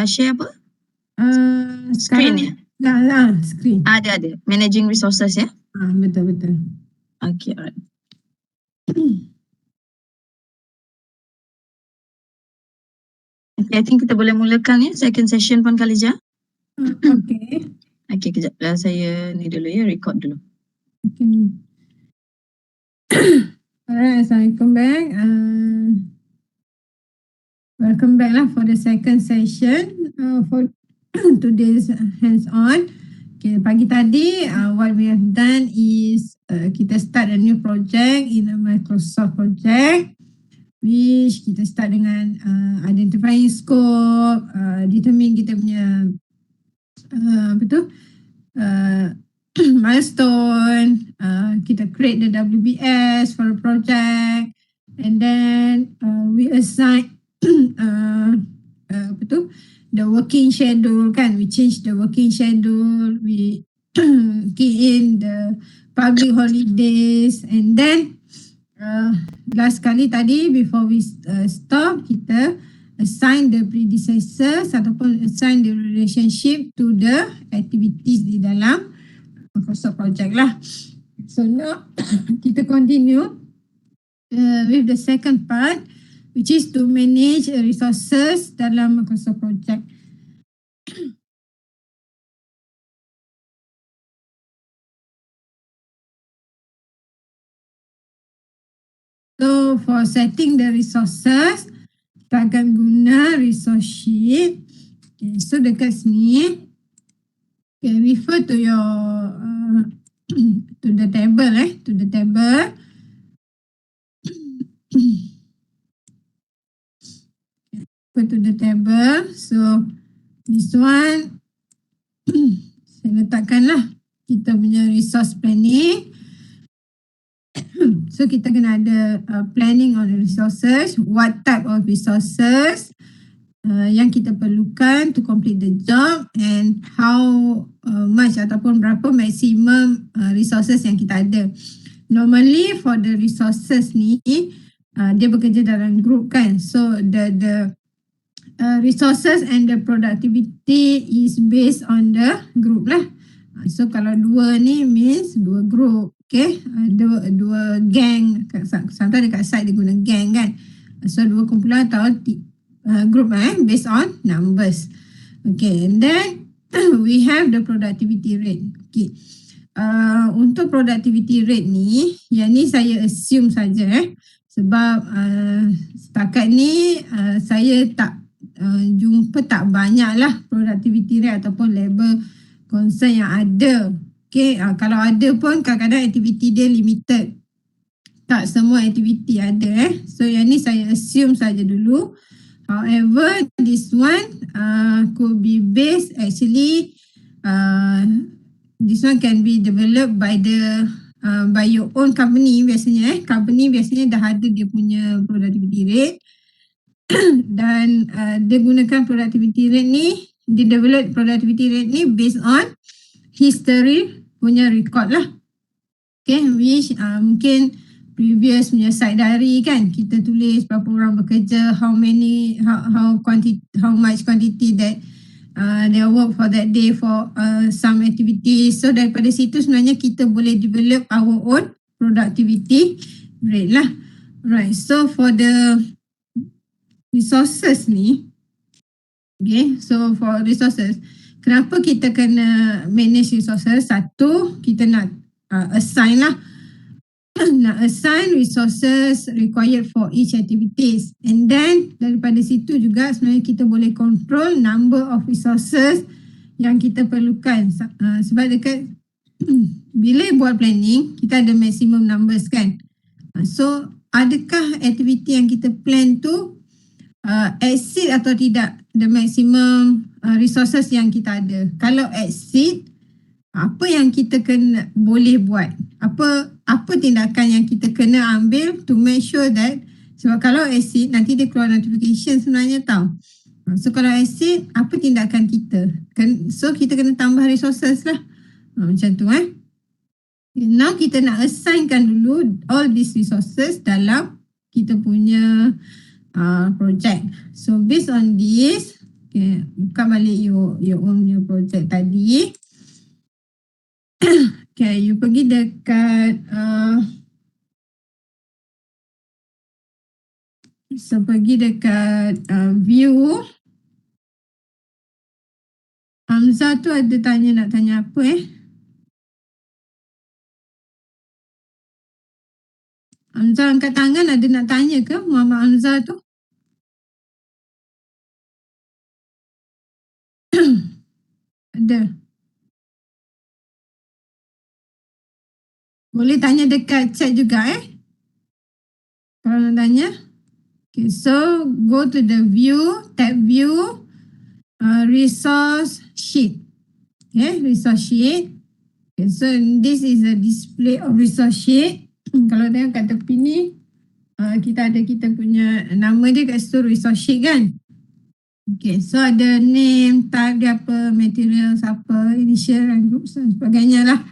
share apa? Sekarang Screen ya? Screen. Ada. Managing resources ya? Betul. Okay, alright. Okay, I think kita boleh mulakan ya second session Puan Khaliza. Okay. Okay, kejap lah saya ni dulu ya, record dulu. Okay. Alright, Assalamualaikum back. Welcome back lah for the second session for today's hands-on. Okay, pagi tadi what we have done is kita start a new project in a Microsoft project, which kita start dengan identifying scope, determine kita punya milestone, kita create the WBS for a project, and then we assign the working schedule kan, we change the working schedule, we key in the public holidays, and then last kali tadi before we stop, kita assign the predecessors ataupun assign the relationship to the activities di dalam Microsoft project lah. So now kita continue with the second part, which is to manage resources dalam Microsoft project. So for setting the resources, kita akan guna resource sheet. Okay, so dekat sini, okay, refer to your to the table, to the table. Refer to the table. So this one, saya letakkanlah kita punya resource planning. So kita kena ada planning on the resources, what type of resources yang kita perlukan to complete the job, and how much ataupun berapa maximum resources yang kita ada. Normally for the resources ni, dia bekerja dalam group kan, so the resources and the productivity is based on the group lah. So kalau dua ni means dua group, okay, dua gang, sometimes dekat site dia guna gang kan, so dua kumpulan atau group based on numbers. Okay, and then we have the productivity rate. Okay, untuk productivity rate ni, yang ni saya assume saja sebab setakat ni saya tak jumpa tak banyak lah productivity rate ataupun label concern yang ada. Okay, kalau ada pun kadang-kadang aktiviti dia limited, tak semua aktiviti ada so yang ni saya assume saja dulu. However, this one could be based actually, this one can be developed by the by your own company biasanya. Company biasanya dah ada dia punya productivity rate dan dia gunakan productivity rate ni, dia develop productivity rate ni based on history punya record lah. Okay, which mungkin previous punya site diary kan, kita tulis berapa orang bekerja, how much quantity that they work for that day for some activities. So daripada situ sebenarnya kita boleh develop our own productivity rate lah. Right, so for the resources ni, okay, so for resources, kenapa kita kena manage resources? Satu, kita nak assign lah, nak assign resources required for each activities, and then daripada situ juga sebenarnya kita boleh control number of resources yang kita perlukan. Sebab dekat bila buat planning kita ada maximum numbers kan, so adakah aktiviti yang kita plan tu exceed atau tidak the maximum resources yang kita ada. Kalau exceed, apa yang kita kena boleh buat, apa tindakan yang kita kena ambil to make sure that, sebab kalau exceed nanti dia keluar notification sebenarnya tau. So kalau exceed, apa tindakan kita, so kita kena tambah resources lah, macam tu Now kita nak assignkan dulu all these resources dalam kita punya project. So based on this, Okay, buka balik your own new project tadi. Okay, you pergi dekat view. Hamzah tu ada nak tanya apa Hamzah angkat tangan, ada nak tanya ke Muhammad Hamzah tu? Ada. Boleh tanya dekat chat juga kalau nak tanya. Okay, so go to the view, tab view, resource sheet. Okay, resource sheet. Okay, so this is a display of resource sheet. Kalau tengok kat tepi ni, kita ada kita punya nama dia kat situ resource sheet kan. Okay, so ada name, type dia apa, materials apa, initial and groups dan sebagainya lah.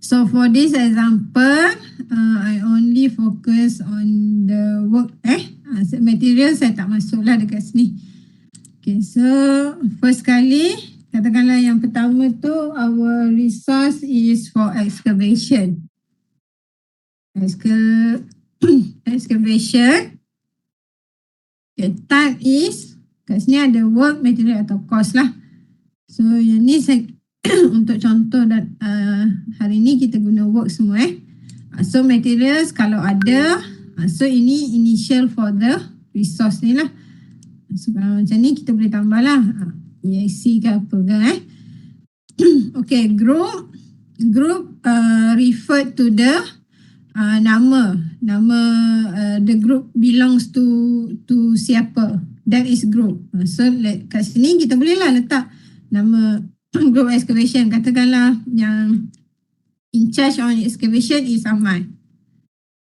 So for this example, I only focus on the work material saya tak masuk lah dekat sini. Okay, so first kali, katakanlah yang pertama tu our resource is for excavation. Excavation. Okay, type is, kat sini ada work, material atau cost lah. So yang ni saya untuk contoh hari ni kita guna work semua So materials kalau ada, so ini initial for the resource ni lah. So kalau macam ni kita boleh tambah lah EXC ke apa ke Okay, group refer to the nama the group belongs to siapa, that is group. So kat sini kita boleh lah letak nama group excavation, katakanlah yang in charge on excavation is Ahmad.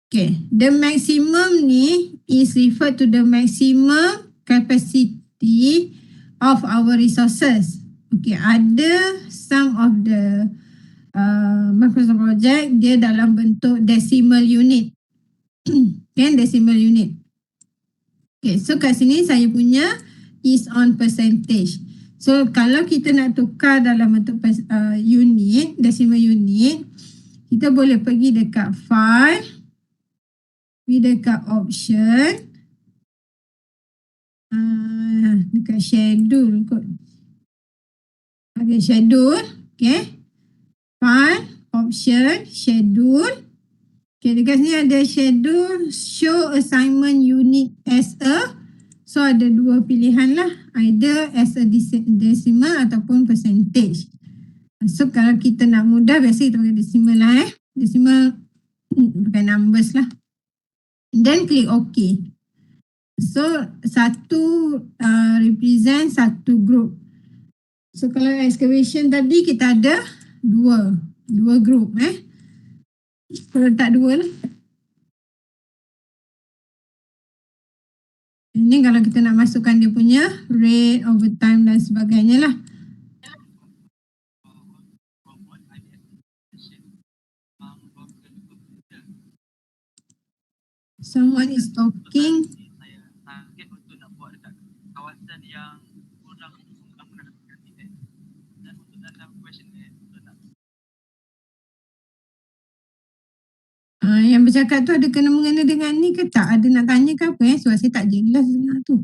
Okay, the maximum ni is referred to the maximum capacity of our resources. Okay, ada some of the Microsoft project dia dalam bentuk decimal unit. Okay, decimal unit. Okay, so kat sini saya punya is on percentage. So kalau kita nak tukar dalam bentuk unit, decimal unit, kita boleh pergi dekat file, pergi dekat option, dekat schedule kot. Okay, schedule, okay. File, option, schedule. Okay, dekat sini ada schedule, show assignment unit as a. So ada dua pilihan lah, either as a decimal ataupun percentage. So kalau kita nak mudah, biasa kita pakai decimal lah decimal pakai numbers lah. Then click OK. So satu represent satu group. So kalau excavation tadi kita ada dua group Kalau tak dua lah. Ini kalau kita nak masukkan dia punya rate, overtime dan sebagainya lah. Someone is talking. Yang bercakap tu ada kena mengena dengan ni ke tak? Ada nak tanya ke apa Sebab saya tak jelas dengar tu.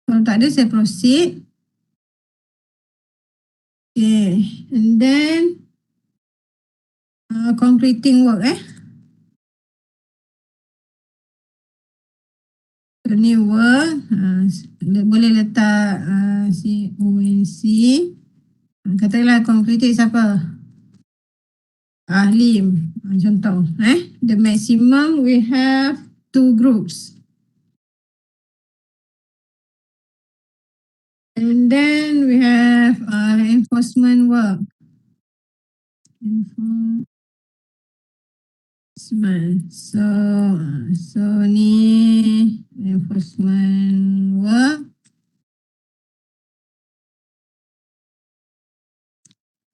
Kalau tak ada saya proceed. Okay, and then completing work So ni work, boleh letak CONC. Katakanlah completed siapa? Ahlim. Contoh. The maximum we have 2 groups. And then we have enforcement work. Enforcement. So ni enforcement work.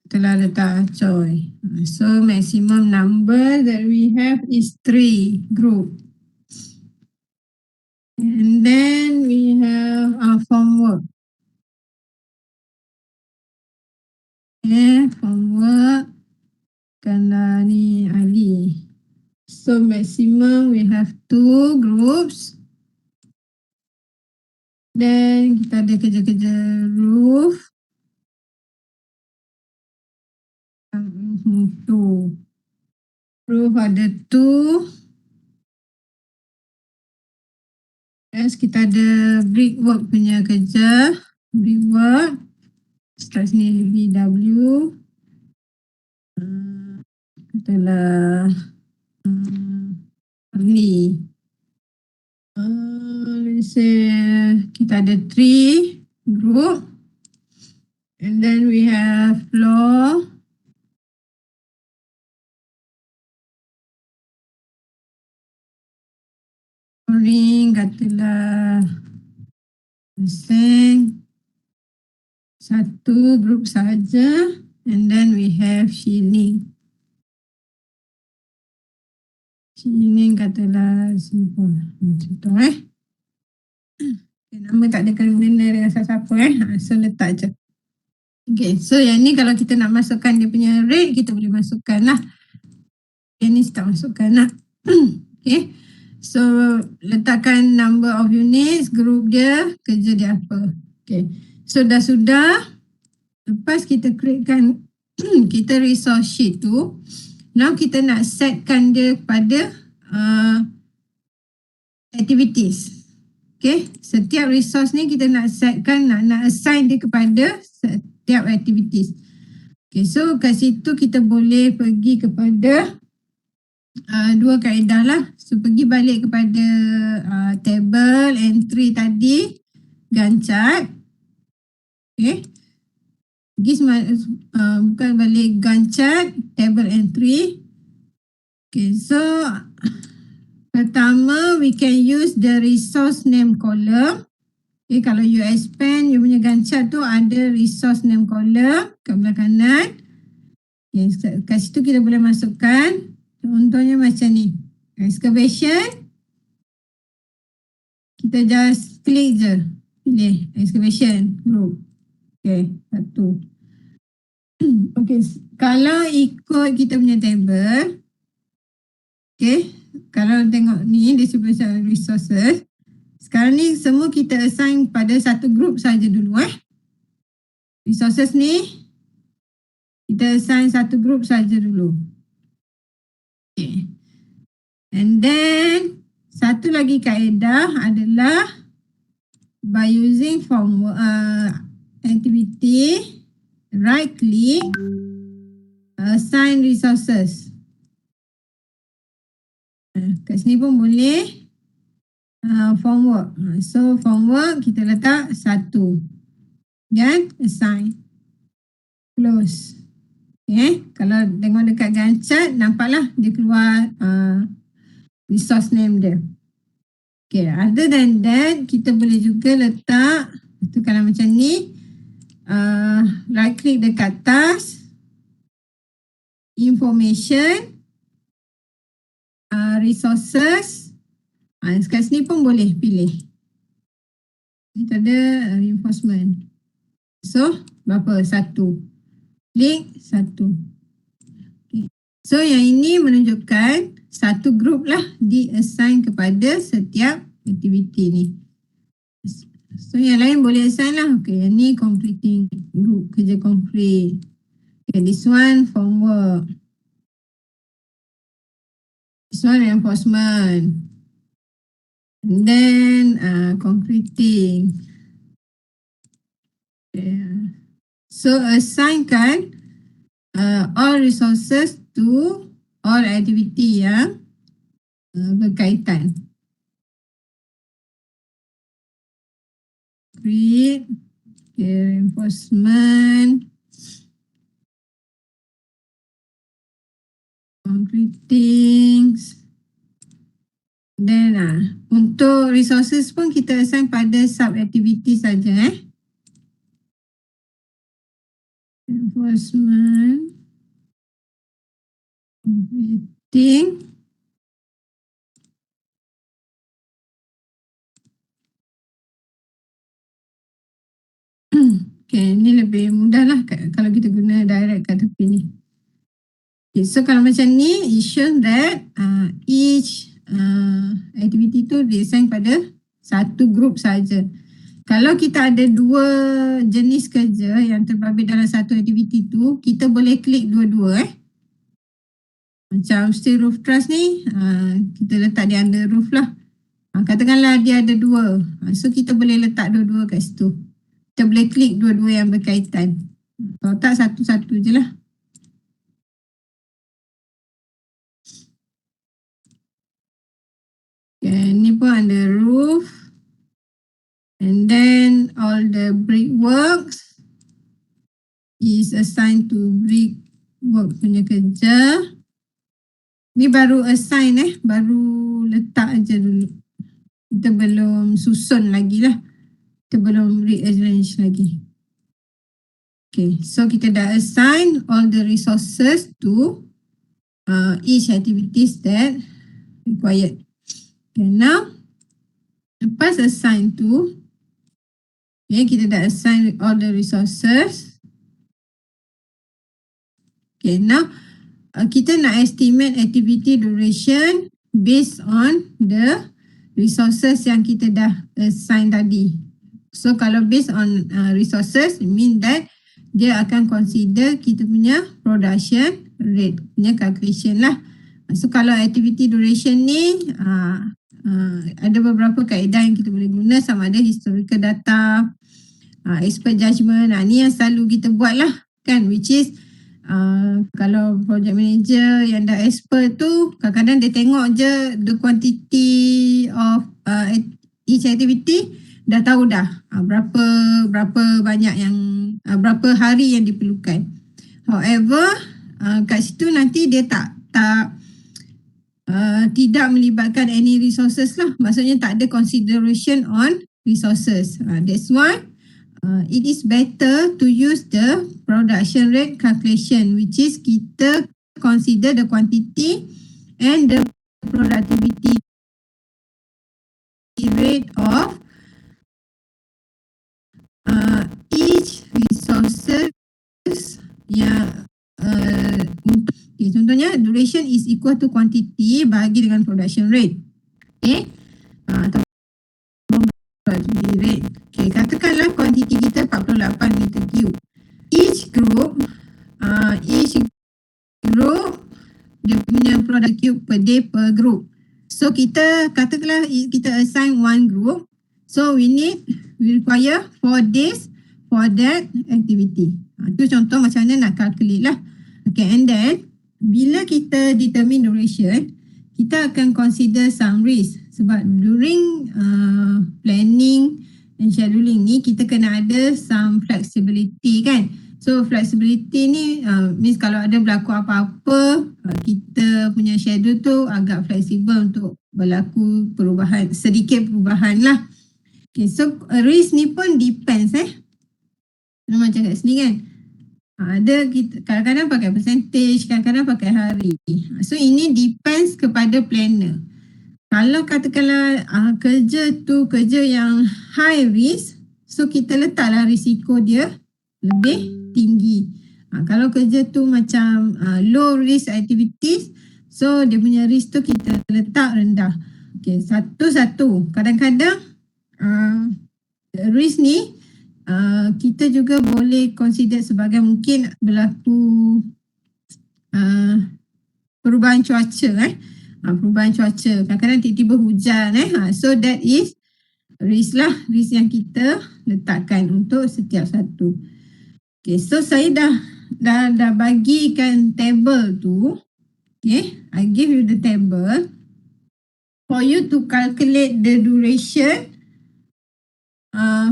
Telah letak Choi. So maximum number that we have is 3 group. And then we have our form work. Okay, form work. Kalau ni Ali. So maximum we have 2 groups. Then kita ada kerja-kerja roof. Mutu. Roof ada 2. Yes, kita ada brickwork punya kerja. Brickwork. Start sini BW. Katalah ni. Let's say kita ada 3 group. And then we have floor. Ring katalah satu group saja, and then we have shielding. Shielding katalah simple macam tu nama tak ada kena dengan siapa so letak je. Okay, so yang ni kalau kita nak masukkan dia punya rate, kita boleh masukkan lah. Yang ni tak masukkan lah. Okay, so letakkan number of units, group dia, kerja dia apa. Okay, so dah sudah. Lepas kita createkan kita resource sheet tu, now kita nak setkan dia kepada activities. Okay, setiap resource ni kita nak setkan, nak assign dia kepada setiap activities. Okay, so kat situ kita boleh pergi kepada dua kaedah lah. So pergi balik kepada table entry tadi, Gantt chart. Okay, pergi bukan balik Gantt chart, table entry. Okay, so pertama we can use the resource name column. Okay, kalau you expand you punya Gantt chart tu ada resource name column kat belah kanan. Okay, kat situ kita boleh masukkan contohnya macam ni. Excavation. Kita just klik je. Pilih excavation group. Okay, satu. Okay, kalau ikut kita punya table. Okay, kalau tengok ni distribution resources. Sekarang ni semua kita assign pada satu group saja dulu Resources ni kita assign satu group saja dulu. Okay. And then satu lagi kaedah adalah by using form activity, right click, assign resources. Kat sini pun boleh form work. So form work kita letak satu. Dan assign. Close. Okay. Kalau tengok dekat Gantt chart, nampaklah dia keluar resource name dia. Okay, other than that, kita boleh juga letak, itu kalau macam ni, right click dekat task, information, resources, kat sini pun boleh pilih. Kita ada reinforcement. So, berapa? Satu. Klik satu. Okay. So, yang ini menunjukkan satu group lah di-assign kepada setiap aktiviti ni. So, yang lain boleh assign lah. Okay, yang ni completing group, kerja complete. Okay, this one form work. This one reinforcement. And then completing. Okay. So, assignkan all resources to all activity yang berkaitan. Create, reinforcement, completing. Then untuk resources pun kita assign pada sub-activity saja Reinforcement, completing. Okay, ni lebih mudah lah kalau kita guna direct kat tepi ni. Okay, so kalau macam ni, it shows that each activity tu diassign pada satu group saja. Kalau kita ada dua jenis kerja yang terbabit dalam satu aktiviti tu, kita boleh klik dua-dua Macam steel roof truss ni, kita letak dia under roof lah. Katakanlah dia ada dua. So kita boleh letak dua-dua kat situ. Kita boleh klik dua-dua yang berkaitan. Kalau tak satu-satu je lah. Okay, ni pun under roof. And then all the brickworks is assigned to brickwork punya kerja. Ni baru assign baru letak aja dulu. Kita belum susun lagi lah. Kita belum rearrange lagi. Okay, so kita dah assign all the resources to each activities that required. Okay, now lepas assign tu, okay, kita dah assign all the resources. Okay, now kita nak estimate activity duration based on the resources yang kita dah assign tadi. So kalau based on resources, it mean that dia akan consider kita punya production rate punya calculation lah. So kalau activity duration ni ada beberapa kaedah yang kita boleh guna, sama ada historical data, expert judgment. Ni yang selalu kita buat lah kan, which is kalau project manager yang dah expert tu, kadang-kadang dia tengok je the quantity of each activity, dah tahu dah berapa banyak yang berapa hari yang diperlukan. However, kat situ nanti dia tidak melibatkan any resources lah. Maksudnya tak ada consideration on resources. That's why it is better to use the production rate calculation, which is kita consider the quantity and the productivity rate of each resources yang okay, contohnya duration is equal to quantity bahagi dengan production rate. Okay, atau productivity rate. Okay, katakanlah kuantiti kita 48 meter cube. Each group dia punya product cube per day per group. So kita katakanlah kita assign one group. So we require 4 days for that activity. Itu contoh macam mana nak calculate lah. Okay, and then bila kita determine duration, kita akan consider some risk. Sebab during planning and scheduling ni, kita kena ada some flexibility kan. So flexibility ni means kalau ada berlaku apa-apa, kita punya schedule tu agak fleksibel untuk berlaku perubahan, sedikit perubahan lah. Okay, so risk ni pun depends macam kat sini kan. Ada kita kadang-kadang pakai percentage, kadang-kadang pakai hari. So ini depends kepada planner. Kalau katakanlah kerja tu kerja yang high risk, so kita letaklah risiko dia lebih tinggi. Kalau kerja tu macam low risk activities, so dia punya risk tu kita letak rendah. Okay, satu-satu. Kadang-kadang risk ni kita juga boleh consider sebagai mungkin berlaku perubahan cuaca perubahan cuaca. Kadang-kadang tiba-tiba hujan so that is risk lah, risk yang kita letakkan untuk setiap satu. Okay, so saya dah bagikan table tu. Okay, I give you the table for you to calculate the duration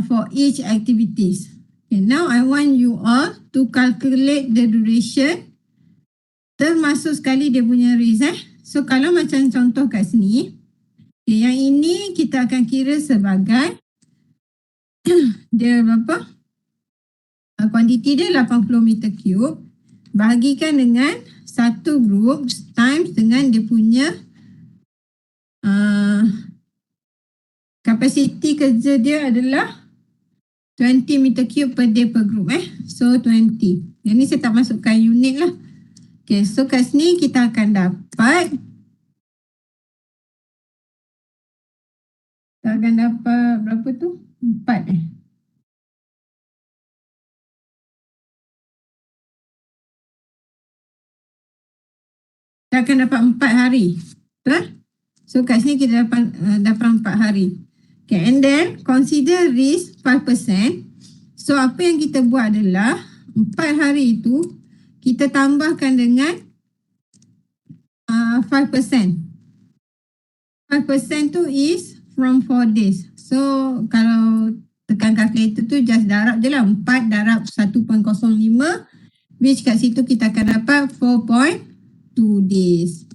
for each activities. Okay, now I want you all to calculate the duration termasuk sekali dia punya risk So kalau macam contoh kat sini, okay, yang ini kita akan kira sebagai dia berapa? Kuantiti dia 80 meter cube bahagikan dengan satu group times dengan dia punya kapasiti kerja dia adalah 20 meter cube per day per group So 20. Yang ni saya tak masukkan unit lah. Okay, so kat sini kita akan dapat berapa tu? 4 Kita akan dapat 4 hari. Betul? So kat sini kita dapat 4 hari. Okay, and then consider risk 5%. So apa yang kita buat adalah 4 hari itu kita tambahkan dengan 5%. 5% tu is from 4 days. So kalau tekan calculator tu just darab je lah. 4 darab 1.05 which kat situ kita akan dapat 4.2 days.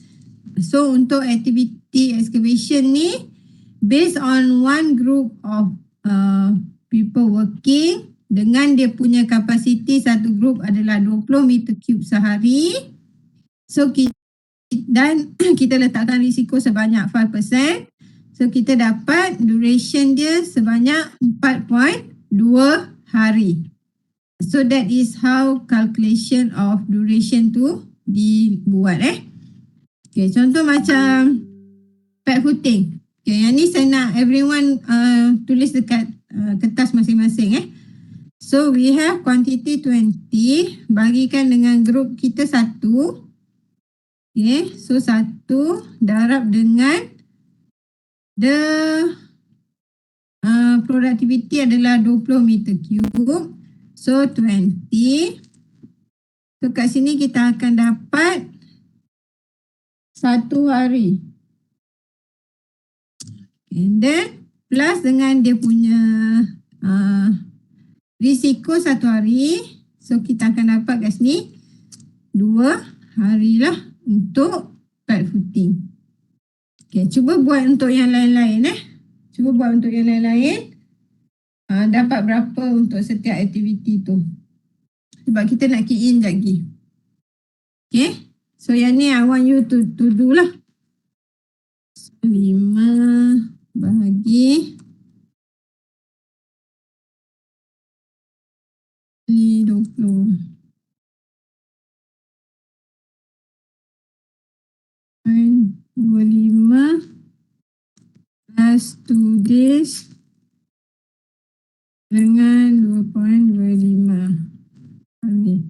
So untuk activity excavation ni based on one group of people working dengan dia punya kapasiti satu group adalah 20 meter cube sehari. So kita letakkan risiko sebanyak 5%. So kita dapat duration dia sebanyak 4.2 hari. So that is how calculation of duration tu dibuat Okay, contoh macam pad footing. Okay, yang ni saya nak everyone tulis dekat kertas masing-masing So we have quantity 20 bagikan dengan group kita 1. Okay, so 1 darab dengan the productivity adalah 20 meter cube. So 20. So kat sini kita akan dapat 1 hari. And then plus dengan dia punya risiko 1 hari. So kita akan dapat kat sini 2 hari lah untuk pad footing. Okay, cuba buat untuk yang lain-lain Cuba buat untuk yang lain-lain. Dapat berapa untuk setiap aktiviti tu. Sebab kita nak key in lagi. Okay. So yang ni I want you to do lah. 5 bahagi 20. 25 plus 2 days dengan 2.25 hari.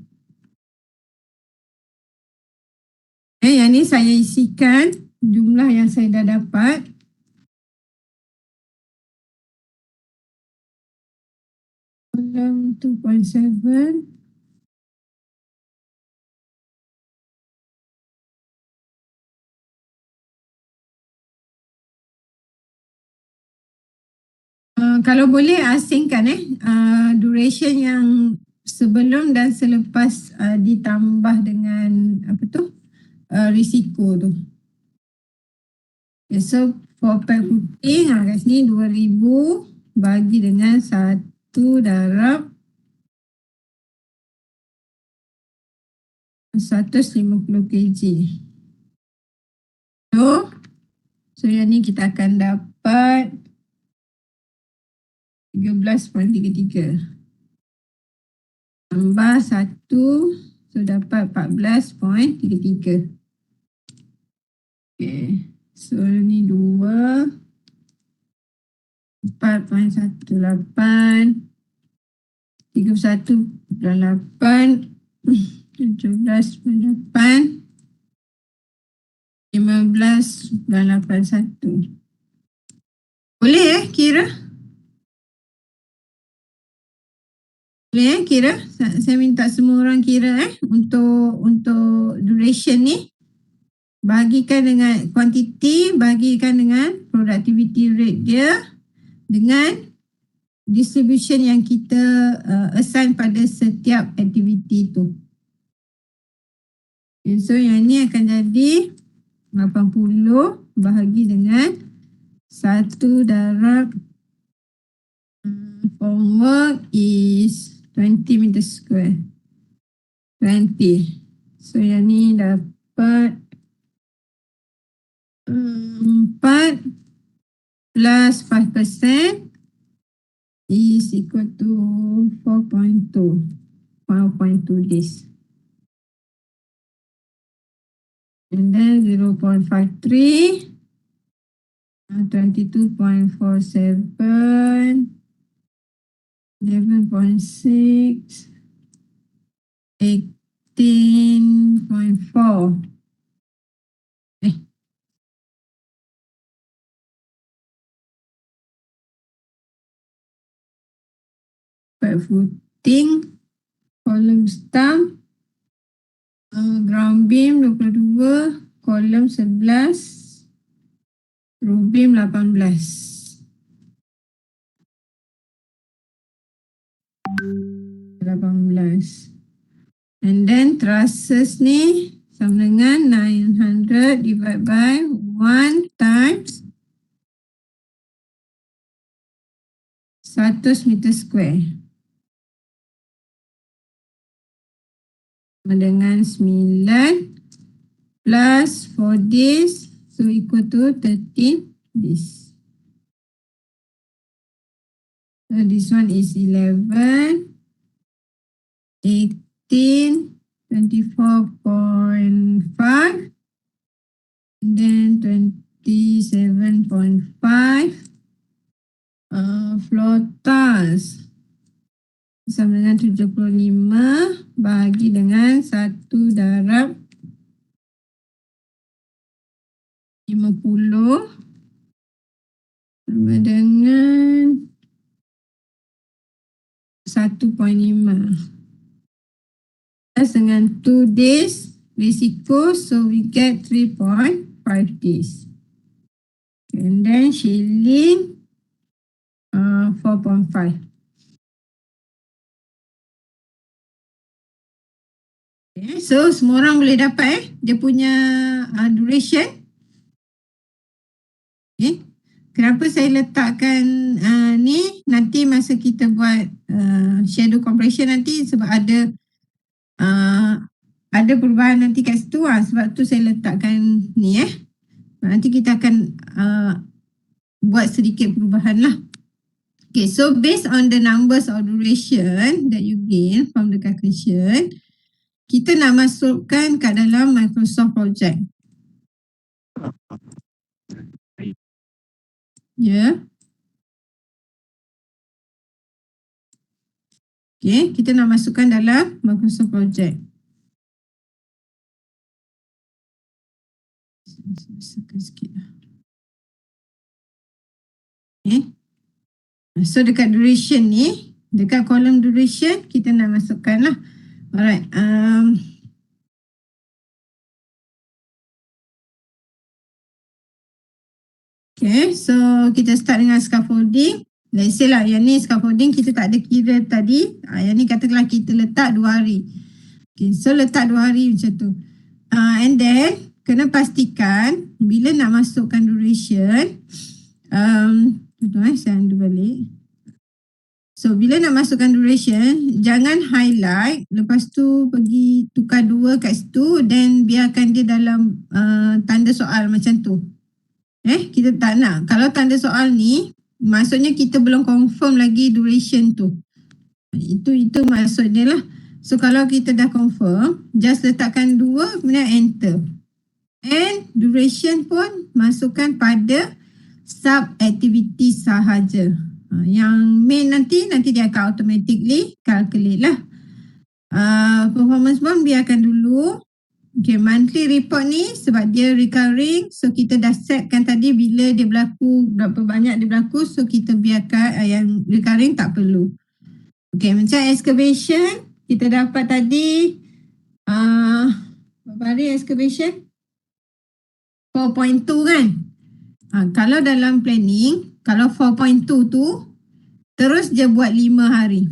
Yang ni saya isikan jumlah yang saya dah dapat. Dalam 2.7. Kalau boleh asingkan duration yang sebelum dan selepas ditambah dengan risiko tu. Okay, so for pad footing kat sini 2000 bagi dengan 1 darab 150 kg. So yang ni kita akan dapat 13.33 tambah 1, so dapat 14.33. Okay, so ni 2 4.18 31.8 17.8 15.81. Boleh kira? Boleh kira? Saya minta semua orang kira untuk duration ni. Bagikan dengan quantity, bagikan dengan productivity rate dia dengan distribution yang kita assign pada setiap aktiviti tu. Okay, so yang ni akan jadi 80 bahagi dengan 1 darab homework is 20 meter square. 20. So yang ni dapat 4 plus 5%. is equal to 4.2 days. And then 0.53, 22.47, 11.6, 18.4. Footing, column stump, ground beam 22, column 11, row beam 18. 18. And then trusses ni sama dengan 900 divided by 1 times 100 meter square. Sama dengan 9 plus 4 days, so equal to 13 days. So this one is 11, 18, 24.5, and then 27.5. Floor tiles sama dengan 75 bagi dengan 1 darab 50 sama dengan 1.5 plus dengan 2 days risiko, so we get 3.5 days. And then shilling 4.5. Okay, so semua orang boleh dapat dia punya duration. Okay. Kenapa saya letakkan ni nanti masa kita buat shadow compression nanti, sebab ada perubahan nanti kat situ sebab tu saya letakkan ni nanti kita akan buat sedikit perubahan lah. Okay, so based on the numbers of duration that you gain from the calculation, kita nak masukkan kat dalam Microsoft Project. Ya. Okay, kita nak masukkan dalam Microsoft Project. Masukkan sikit lah. Okay. So dekat duration ni, dekat kolom duration kita nak masukkan lah. Alright. Okay, so kita start dengan scaffolding. Let's say lah yang ni scaffolding kita tak ada kira tadi. Yang ni katakanlah kita letak 2 hari. Okay, so letak 2 hari macam tu. And then kena pastikan bila nak masukkan duration, saya undo balik. So bila nak masukkan duration, jangan highlight, lepas tu pergi tukar 2 kat situ, then biarkan dia dalam tanda soal macam tu. Kita tak nak. Kalau tanda soal ni, maksudnya kita belum confirm lagi duration tu. Itu maksudnya lah. So kalau kita dah confirm, just letakkan 2 kemudian enter. And duration pun masukkan pada sub activity sahaja. Yang main nanti dia akan automatically calculate lah. Performance bond biarkan dulu. Okay, monthly report ni sebab dia recurring, so kita dah setkan tadi bila dia berlaku, berapa banyak dia berlaku, so kita biarkan yang recurring tak perlu. Okay, macam excavation kita dapat tadi berapa hari excavation? 4.2 kan? Kalau dalam planning, kalau 4.2 tu terus je buat 5 hari.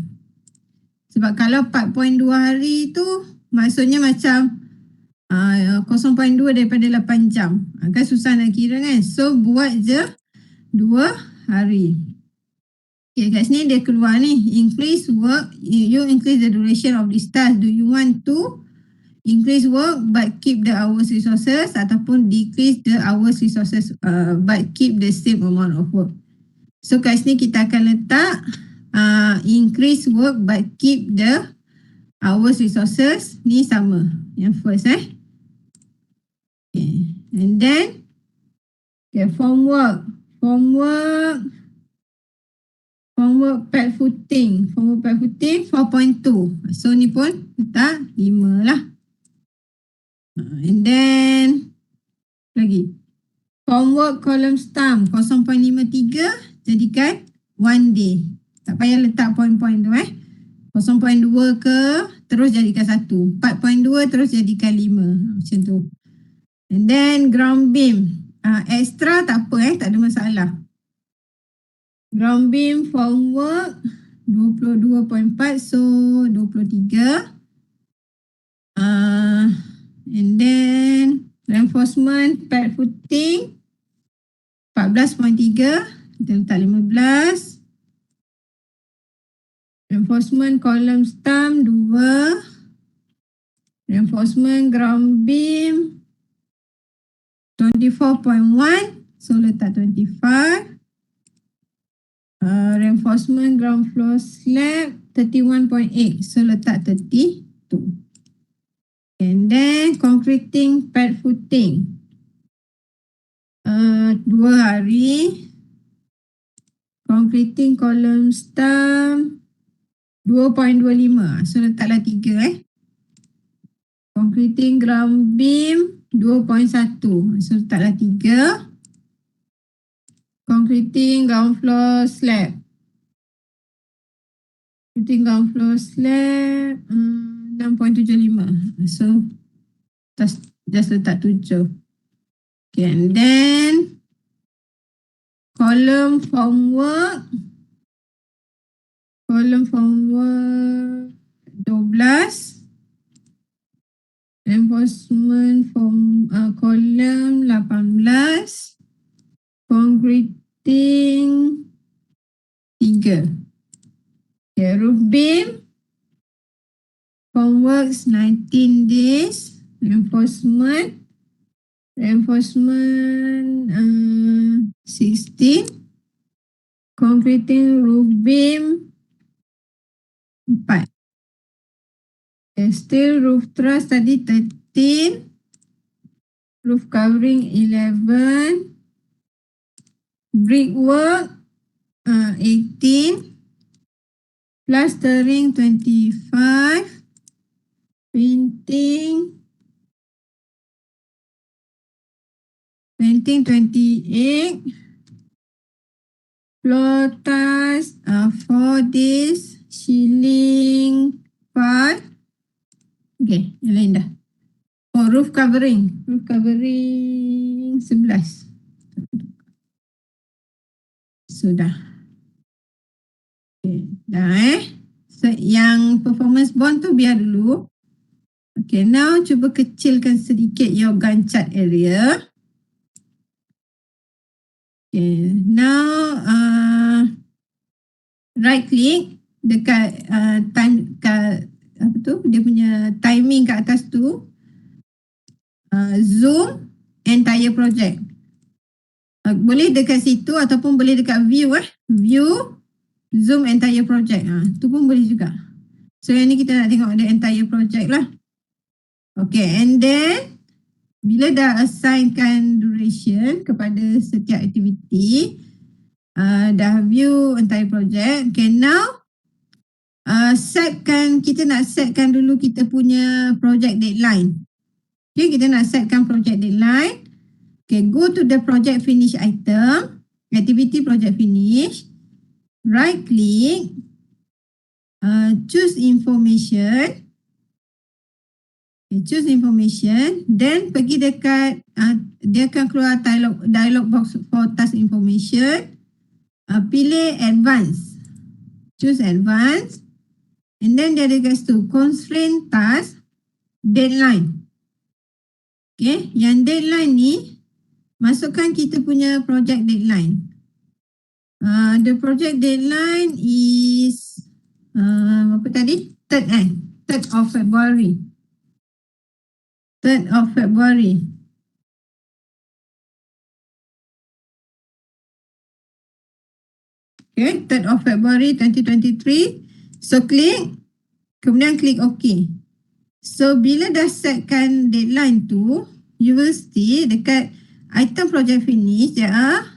Sebab kalau 4.2 hari tu maksudnya macam 0.2 daripada 8 jam. Kan susah nak kira kan? So buat je 2 hari. Okay, kat sini dia keluar ni. Increase work, you increase the duration of this task. Do you want to increase work but keep the hours resources, ataupun decrease the hours resources but keep the same amount of work? So kat sini kita akan letak increase work but keep the hours resources. Ni sama. Yang first Okay. And then form work pad footing 4.2. So ni pun letak 5 lah. And then lagi homework column stamp 0.53 jadikan 1 day. Tak payah letak point-point tu 0.2 ke terus jadikan 1. 4.2 terus jadikan 5. Macam tu. And then ground beam. Extra tak apa tak ada masalah. Ground beam formwork 22.4 so 23. And then reinforcement pad footing 14.3 kita letak 15. Reinforcement column stamp 2. Reinforcement ground beam 24.1 so letak 25. Reinforcement ground floor slab 31.8 so letak 32. And then concreting pad footing 2 hari. Concreting column stamp 2.25 so letaklah 3 Concreting ground beam 2.1 so letaklah 3. Concreting ground floor slab. Concreting ground floor slab 6.75 so just letak 7. Okay, and then column formwork 12. Reinforcement form column 18. Concreting 3. Okay, roof beam formworks 19 days. Reinforcement 16. Concreting roof beam 4. Okay, still roof truss tadi 13. Roof covering 11. Brickwork 18. Plastering 25. Painting 28. Floor tiles 4 days. Ceiling 5. Okay, yang lain dah. Oh, roof covering 11. Sudah. Okay, dah So, yang performance bond tu biar dulu. Okay, now cuba kecilkan sedikit your Gantt chart area. Okay, now right click dekat dia punya timing kat atas tu. Zoom entire project. Boleh dekat situ ataupun boleh dekat view view zoom entire project. Tu pun boleh juga. So yang ni kita nak tengok the entire project lah. Okay, and then bila dah assignkan duration kepada setiap aktiviti, dah view entire project. Okay, now kita nak setkan dulu kita punya project deadline. Okay, kita nak setkan project deadline. Okay, go to the project finish item, activity project finish, right click, choose information. Okay, choose information, then pergi dekat, dia akan keluar dialog box for task information, pilih advance, choose advance, and then dia ada kat situ, constraint task, deadline. Okay, yang deadline ni, masukkan kita punya project deadline. The project deadline is, apa tadi? 3rd of February. 3rd of February. Okay, 3rd of February 2023. So kemudian klik OK. So bila dah setkan deadline tu, you will see dekat item project finish, there are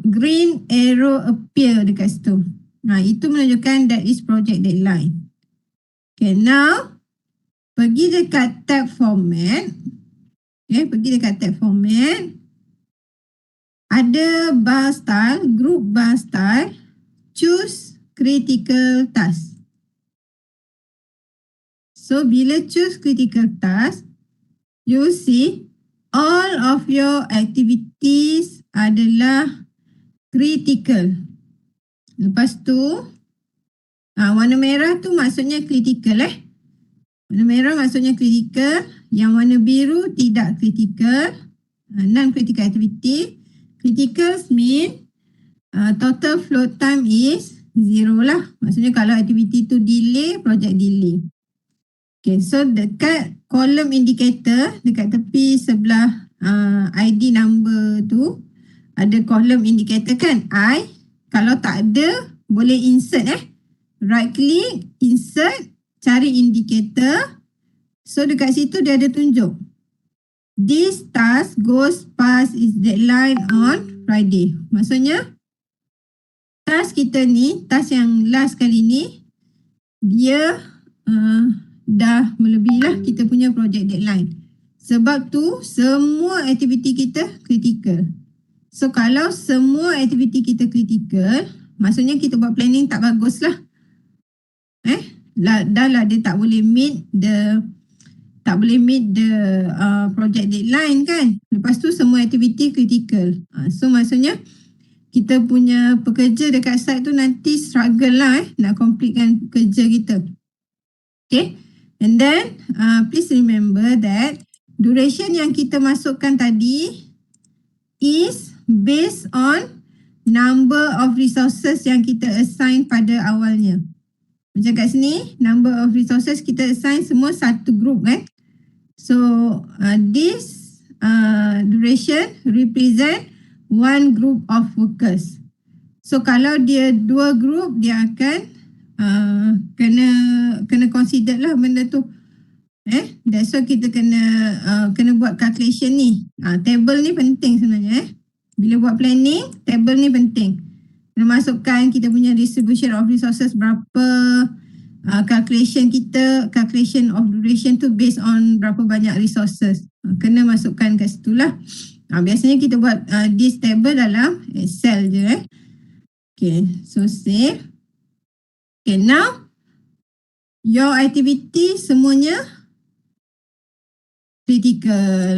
green arrow appear dekat situ. Itu menunjukkan that is project deadline. Okay, now pergi dekat tab format. Okay, pergi dekat tab format. Ada bar style, group bar style, choose critical task. So bila choose critical task, you will see all of your activities adalah critical. Lepas tu, warna merah tu maksudnya critical Warna merah maksudnya critical. Yang warna biru tidak critical. Non-critical activity. Critical mean total float time is 0 lah. Maksudnya kalau aktiviti tu delay, project delay. Okay, so dekat column indicator, dekat tepi sebelah ID number tu, ada column indicator kan, I. Kalau tak ada, boleh insert right click, insert, cari indicator. So dekat situ dia ada tunjuk. This task goes past its deadline on Friday. Maksudnya, task kita ni, task yang last kali ni, dia dah melebihi lah kita punya project deadline. Sebab tu, semua aktiviti kita critical. So, kalau semua aktiviti kita critical, maksudnya kita buat planning tak bagus lah. Dah lah dia tak boleh meet the project deadline kan. Lepas tu semua aktiviti critical. So maksudnya kita punya pekerja dekat site tu nanti struggle lah nak completekan kerja kita. Okay. And then please remember that duration yang kita masukkan tadi is based on number of resources yang kita assign pada awalnya. Macam kat sini, number of resources kita assign semua satu group kan. So this duration represent one group of workers. So kalau dia 2 group, dia akan kena consider lah benda tu. That's why kita kena buat calculation ni. Table ni penting sebenarnya. Bila buat planning, table ni penting. Kena masukkan kita punya distribution of resources berapa, calculation of duration tu based on berapa banyak resources. Kena masukkan kat situ lah. Biasanya kita buat this table dalam Excel je. Okay, so save. Okay, now your activity semuanya critical.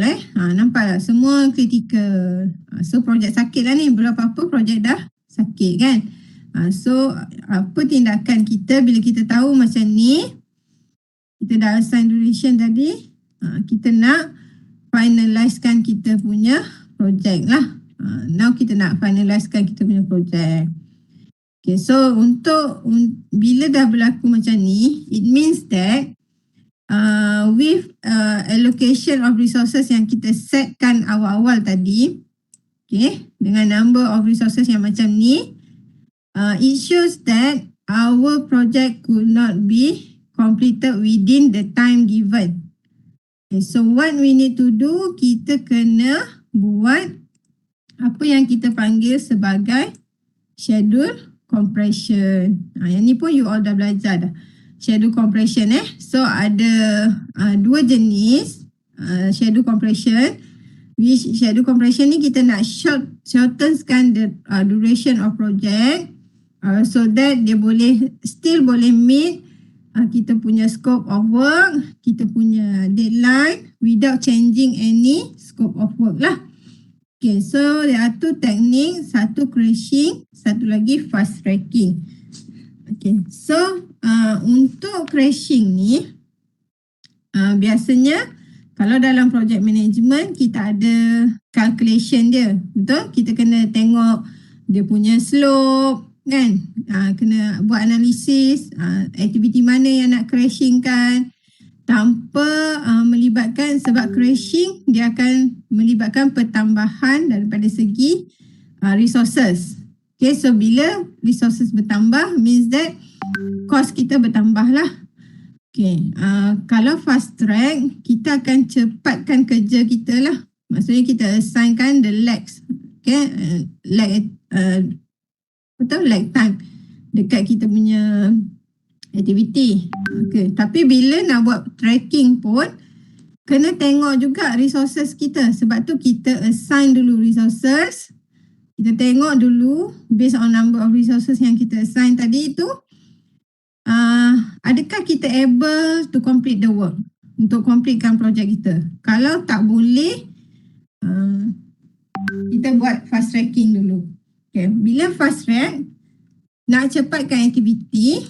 Nampak tak? Semua critical. So projek sakit lah ni. Belum apa-apa projek dah sakit kan. So apa tindakan kita bila kita tahu macam ni, kita dah assign duration tadi, kita nak finalizekan kita punya projek lah. Now kita nak finalizekan kita punya projek. Okay, so bila dah berlaku macam ni, it means that with allocation of resources yang kita setkan awal-awal tadi, okay, dengan number of resources yang macam ni, it shows that our project could not be completed within the time given. Okay, so what we need to do, kita kena buat apa yang kita panggil sebagai schedule compression. Yang ni pun you all dah belajar dah. Schedule compression So ada 2 jenis schedule compression. Which schedule compression ni kita nak shortenkan the duration of project so that dia still boleh meet kita punya scope of work, kita punya deadline without changing any scope of work lah. Okay, so there are 2 techniques, satu crashing, satu lagi fast tracking. Okay, so untuk crashing ni biasanya kalau dalam project management kita ada calculation dia, betul? Kita kena tengok dia punya slope kan, kena buat analisis aktiviti mana yang nak crashing kan, tanpa melibatkan, sebab crashing dia akan melibatkan pertambahan daripada segi resources. Okay, so bila resources bertambah means that cost kita bertambah lah. Okay, kalau fast track, kita akan cepatkan kerja kita lah. Maksudnya kita assignkan the lags. Okay, lag time dekat kita punya aktiviti. Okay, tapi bila nak buat tracking pun, kena tengok juga resources kita. Sebab tu kita assign dulu resources. Kita tengok dulu based on number of resources yang kita assign tadi itu, adakah kita able to complete the work untuk completekan projek kita. Kalau tak boleh, kita buat fast tracking dulu. Okay. Bila fast track, nak cepatkan aktiviti,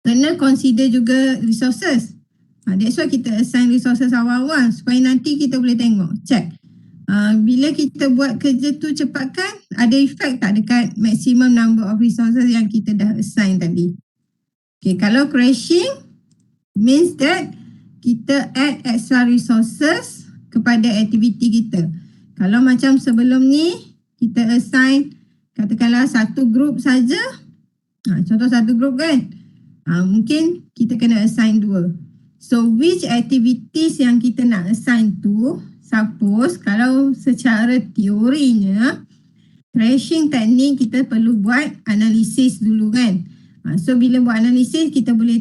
kena consider juga resources. That's why kita assign resources awal-awal supaya nanti kita boleh tengok, check. Bila kita buat kerja tu cepatkan, ada efek tak dekat maximum number of resources yang kita dah assign tadi. Okay, kalau crashing means that kita add extra resources kepada aktiviti kita. Kalau macam sebelum ni, kita assign katakanlah satu group saja. Contoh satu group kan, mungkin kita kena assign 2. So which activities yang kita nak assign tu, suppose kalau secara teorinya crashing teknik kita perlu buat analisis dulu kan. So bila buat analisis, kita boleh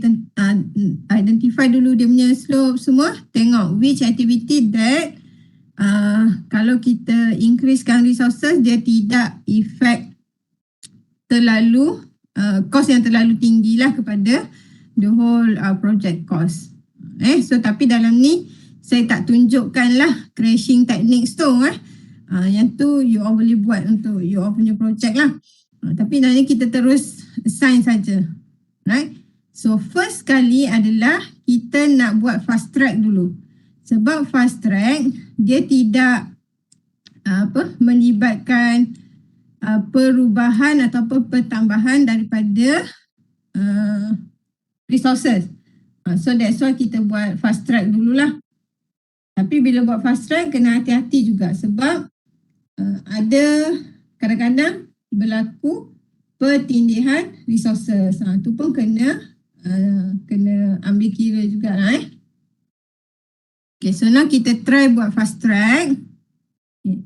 identify dulu dia punya slope semua. Tengok which activity that kalau kita increasekan resources, dia tidak effect terlalu cost yang terlalu tinggi lah kepada the whole project cost. So tapi dalam ni saya tak tunjukkan lah crashing techniques tu. Yang tu you all boleh buat untuk you all punya project lah. Tapi nanti kita terus assign saja. Right? So first kali adalah kita nak buat fast track dulu. Sebab fast track dia tidak melibatkan perubahan ataupun pertambahan daripada resources. So that's why kita buat fast track dululah. Tapi bila buat fast track kena hati-hati juga sebab ada kadang-kadang berlaku pertindihan resources. Tu pun kena ambil kira juga lah. Okay, so now kita try buat fast track. Okay.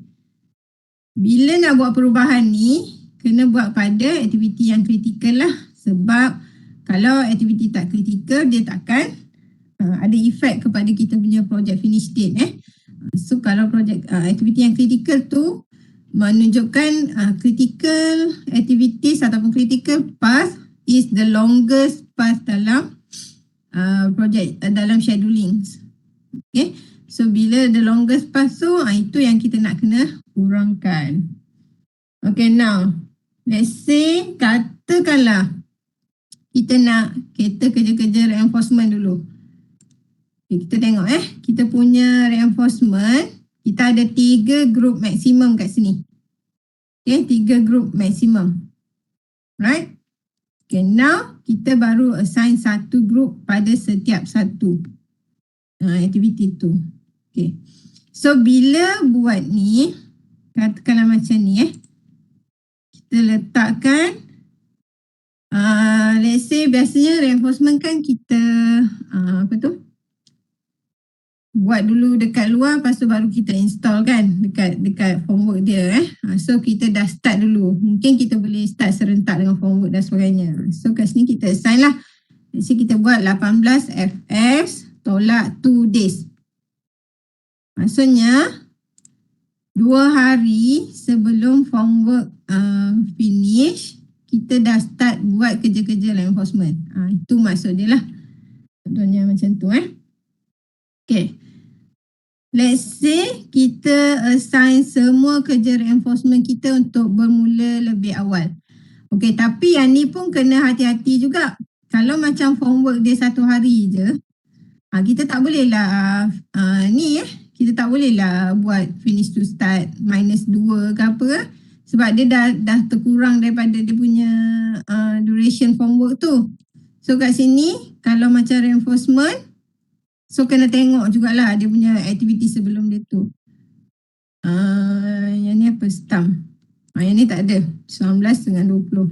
Bila nak buat perubahan ni, kena buat pada aktiviti yang kritikal lah. Sebab kalau aktiviti tak kritikal, dia takkan ada efek kepada kita punya project finish date. So kalau project aktiviti yang kritikal tu menunjukkan critical activities ataupun critical path is the longest path dalam project dalam scheduling. Okay, so bila the longest path tu, itu yang kita nak kena kurangkan. Okay, now let's say katakanlah kita nak kerja-kerja reinforcement dulu. Okay, kita tengok kita punya reinforcement, kita ada 3 group maksimum kat sini. Okay, 3 group maksimum. Right? Okay, now kita baru assign satu group pada setiap satu aktiviti tu. Okay. So bila buat ni, katakanlah macam ni kita letakkan let's say biasanya reinforcement kan kita buat dulu dekat luar, lepas tu baru kita install kan dekat formwork dia. So kita dah start dulu. Mungkin kita boleh start serentak dengan formwork dan sebagainya. So kat sini kita assign lah. Let's say kita buat 18 FS tolak 2 days. Maksudnya 2 hari sebelum formwork finish, kita dah start buat kerja-kerja reinforcement. Itu maksud dia lah. Contohnya macam tu Okay. Let's say kita assign semua kerja reinforcement kita untuk bermula lebih awal. Okay, tapi yang ni pun kena hati-hati juga. Kalau macam formwork dia 1 hari je, kita tak boleh lah kita tak boleh lah buat finish to start -2 ke apa. Sebab dia dah terkurang daripada dia punya duration formwork tu. So kat sini kalau macam reinforcement, so kena tengok jugalah dia punya aktiviti sebelum dia tu. Yang ni apa? Stamp. Yang ni tak ada. 19 dengan 20.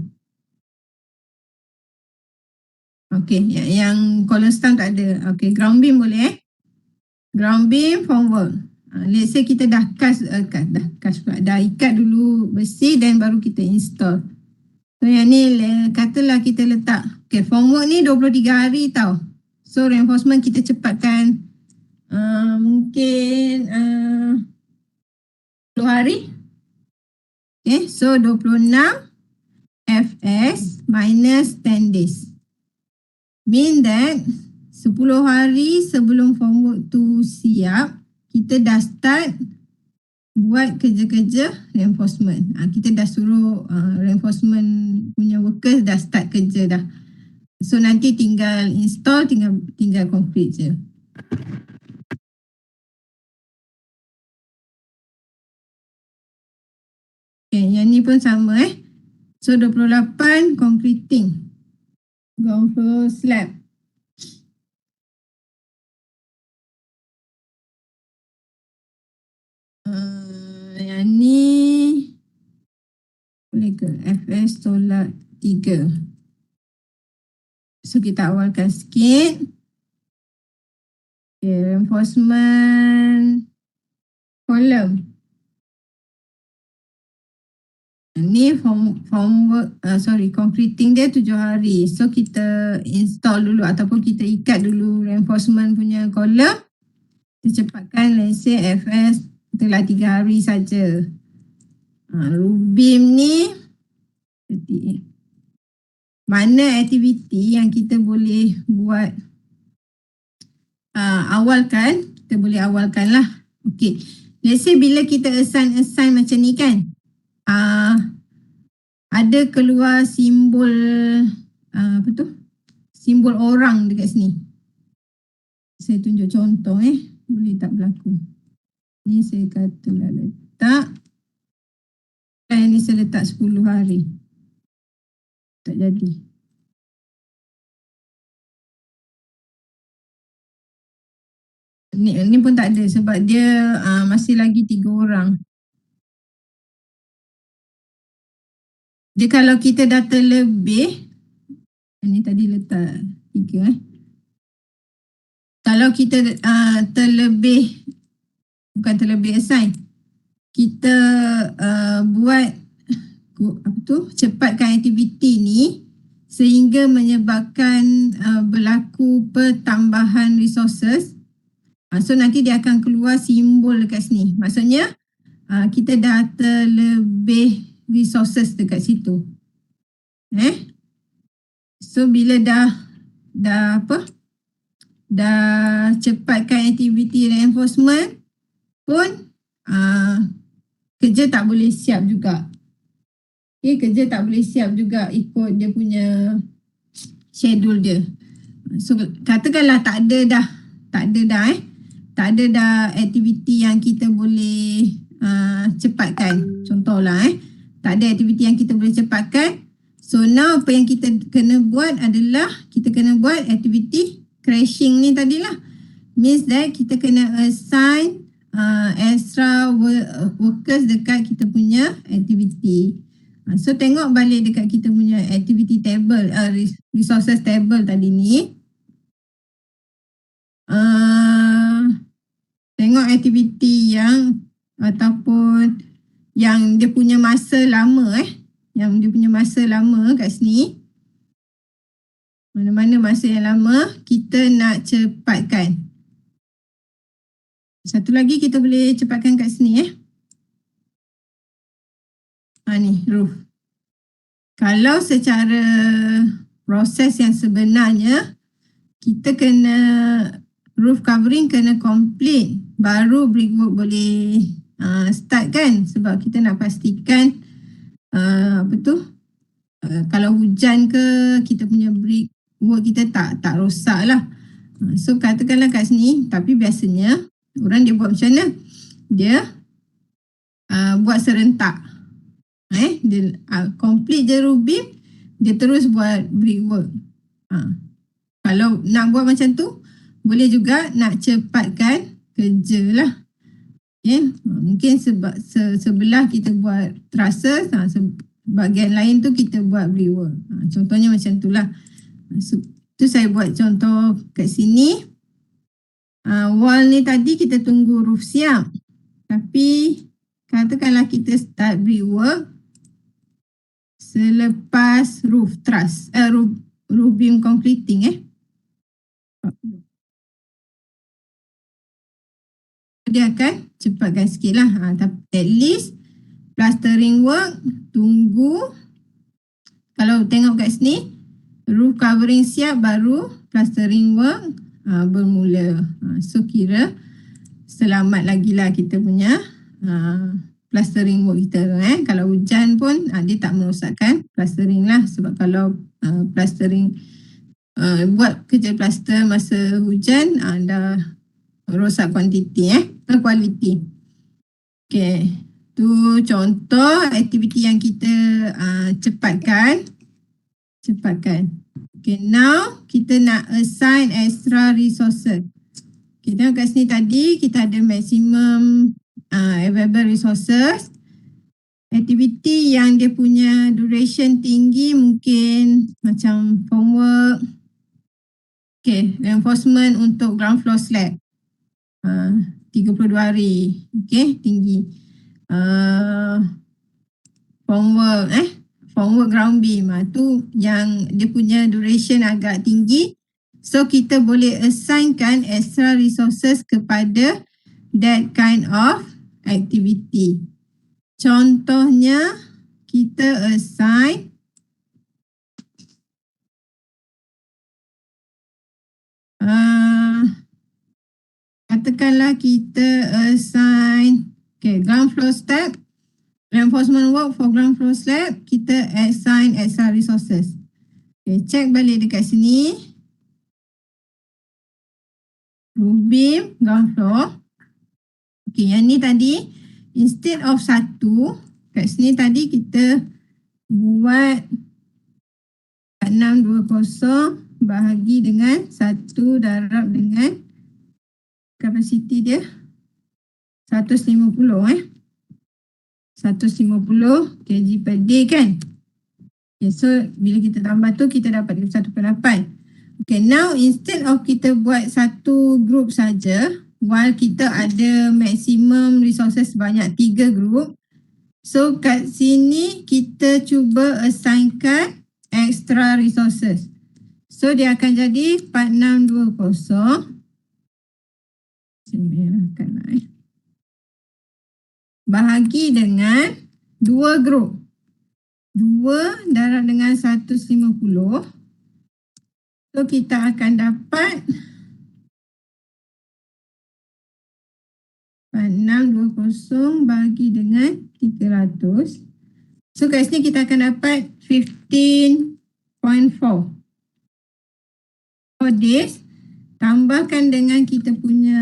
Okey, yang column stamp tak ada. Okey, ground beam boleh Ground beam formwork. Let's say kita dah dah ikat dulu besi dan baru kita install. So yang ni katalah kita letak. Okay, formwork ni 23 hari tau. So reinforcement kita cepatkan mungkin 10 hari. Okay, so 26 FS minus 10 days. Mean that 10 hari sebelum formwork tu siap, kita dah start buat kerja-kerja reinforcement. Kita dah suruh reinforcement punya workers dah start kerja dah. So nanti tinggal install, tinggal complete je. Okay, yang ni pun sama So 28 concreting. Ground floor slab. Yang ni boleh ke FS tolak 3. So kita awalkan sikit. Okay, reinforcement column. Ni concreting dia 7 hari. So kita install dulu ataupun kita ikat dulu reinforcement punya column. Kita cepatkan let's say FS telah 3 hari saja. Roof beam ni mana aktiviti yang kita boleh buat awalkan, kita boleh awalkan lah. Okay, let's say bila kita assign macam ni kan, ada keluar simbol simbol orang dekat sini. Saya tunjuk contoh boleh tak berlaku. Ni saya katalah letak, ni saya letak 10 hari. Tak jadi. Ni pun tak ada sebab dia masih lagi 3 orang. Dia kalau kita dah terlebih, ni tadi letak 3 Kalau kita terlebih, bukan terlebih assign, kita buat cepatkan aktiviti ni sehingga menyebabkan berlaku pertambahan resources. So nanti dia akan keluar simbol dekat sini. Maksudnya kita dah terlebih resources dekat situ. So bila dah cepatkan aktiviti reinforcement pun kerja tak boleh siap juga. Kerja tak boleh siap juga ikut dia punya schedule dia. So katakanlah tak ada dah aktiviti yang kita boleh cepatkan. Contohlah tak ada aktiviti yang kita boleh cepatkan. So now apa yang kita kena buat adalah kita kena buat aktiviti crashing ni tadilah. Means that kita kena assign extra workers dekat kita punya aktiviti. So tengok balik dekat kita punya activity table, resources table tadi ni. Tengok aktiviti yang ataupun yang dia punya masa lama yang dia punya masa lama kat sini. Mana-mana masa yang lama kita nak cepatkan. Satu lagi kita boleh cepatkan kat sini ni roof. Kalau secara proses yang sebenarnya kita kena roof covering kena complete baru brickwork boleh start kan, sebab kita nak pastikan kalau hujan ke kita punya brickwork kita tak rosak lah. So katakanlah kat sini, tapi biasanya orang dia buat macam mana? Dia buat serentak. Dia complete je roof beam, dia terus buat brickwork. Kalau nak buat macam tu, boleh juga nak cepatkan kerja lah. Mungkin sebelah kita buat trusses, bahagian lain tu kita buat brickwork. Contohnya macam itulah. Tu saya buat contoh kat sini. Wall ni tadi kita tunggu roof siap. Tapi katakanlah kita start brickwork selepas roof truss, roof beam completing dia akan cepatkan sikit lah. Tapi at least plastering work tunggu, kalau tengok kat sini roof covering siap baru plastering work bermula. So kira selamat lagi lah kita punya plastering work kita tu. Kalau hujan pun dia tak merosakkan plastering lah, sebab kalau plastering buat kerja plaster masa hujan dah rosak kualiti. Okay, tu contoh aktiviti yang kita cepatkan. Okay, now kita nak assign extra resources. Okay, tengok kat sini tadi kita ada maximum available resources. Aktiviti yang dia punya duration tinggi mungkin macam formwork. Okay, reinforcement untuk ground floor slab. 32 hari. Okay, tinggi. Formwork ground beam. Tu yang dia punya duration agak tinggi. So kita boleh assignkan extra resources kepada that kind of activity. Contohnya kita assign katakanlah kita assign ground floor slab, reinforcement work for ground floor slab, kita assign extra resources. Check balik dekat sini. Roof beam, ground floor. Yang ni tadi instead of 1, kat sini tadi kita buat 620 bahagi dengan 1 darab dengan kapasiti dia 150 150 kg per day kan. So bila kita tambah tu kita dapat 1.8. Now instead of kita buat satu group saja, while kita ada maximum resources banyak 3 group, so kat sini kita cuba assignkan extra resources. So dia akan jadi 4620 bahagi dengan 2 group. 2 darab dengan 150. So kita akan dapat 4620 bahagi dengan 300. So kat sini kita akan dapat 15.4. For this, tambahkan dengan kita punya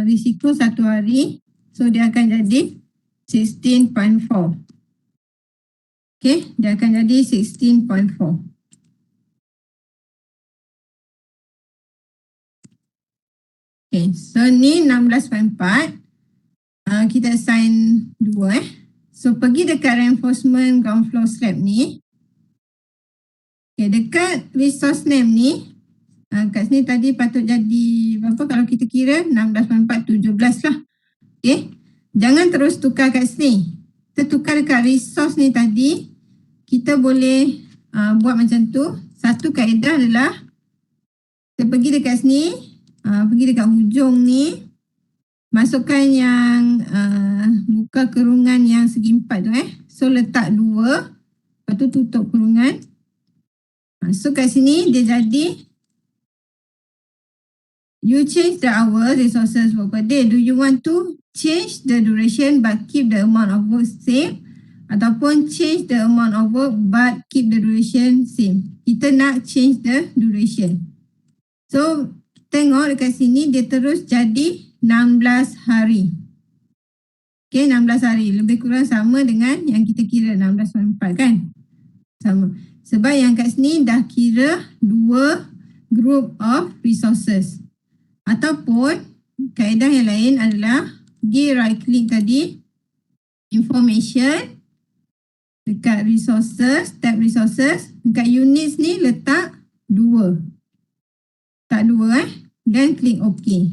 risiko 1 hari. So dia akan jadi 16.4. Okay, dia akan jadi 16.4. Okay, so ni 16.4. Kita assign 2 So pergi dekat reinforcement ground floor slab ni. Okay, dekat resource name ni, kat sini tadi patut jadi berapa kalau kita kira 16.4, 17 lah. Okay, jangan terus tukar kat sini. Kita tukar dekat resource ni tadi. Kita boleh buat macam tu. Satu kaedah adalah kita pergi dekat sini, pergi dekat hujung ni, masukkan yang buka kurungan yang segi 4 tu So letak 2, lepas tu tutup kurungan. So kat sini dia jadi you change the hour resources work per day. Do you want to change the duration but keep the amount of work same, ataupun change the amount of work but keep the duration same? Kita nak change the duration. So tengok dekat sini dia terus jadi 16 hari. Okay, 16 hari. Lebih kurang sama dengan yang kita kira 16.4 kan? Sama. Sebab yang kat sini dah kira 2 group of resources. Ataupun kaedah yang lain adalah pergi right click tadi, information, dekat resources, tab resources, dekat units ni letak 2. Tak 2 then click OK.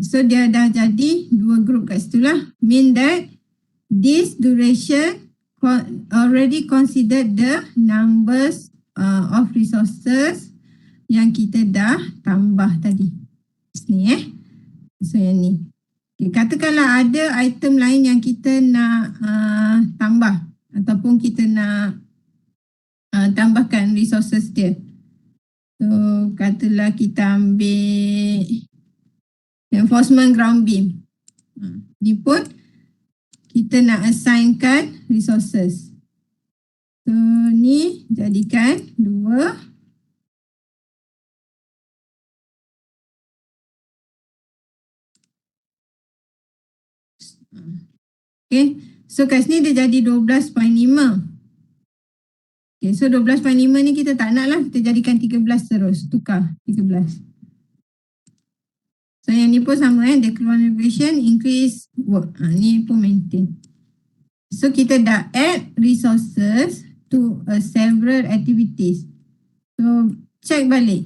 So dia dah jadi 2 group kat situ lah. Mean that this duration already considered the numbers of resources yang kita dah tambah tadi. Ni So yang ni. Okay, katakanlah ada item lain yang kita nak tambah ataupun kita nak tambahkan resources dia. So katalah kita ambil enforcement ground beam. Ni pun kita nak assignkan resources. So ni jadikan 2. Okay, so kat sini dia jadi 12.5. Okay, so 12.5 ni kita tak nak lah, kita jadikan 13 terus, tukar 13. So yang ni pun sama declaration increase work. Ni pun maintain. So kita dah add resources to several activities. So check balik.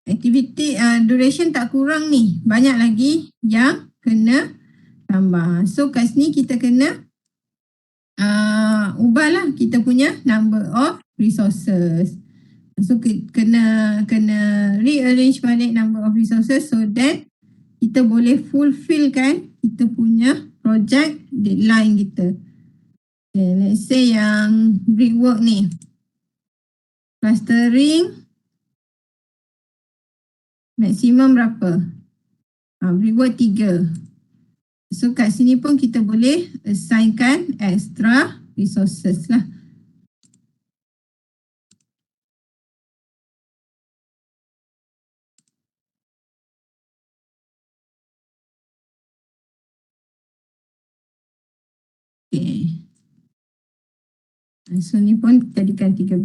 Activity duration tak kurang ni, banyak lagi yang kena tambah. So kat sini kita kena ubahlah kita punya number of resources. So kena rearrange balik number of resources so that kita boleh fulfillkan kita punya project deadline kita. Okay, let's say yang brickwork ni, plastering maksimum berapa? Brickwork 3. So kat sini pun kita boleh assignkan extra resources lah. Okay. So ni pun jadikan 13.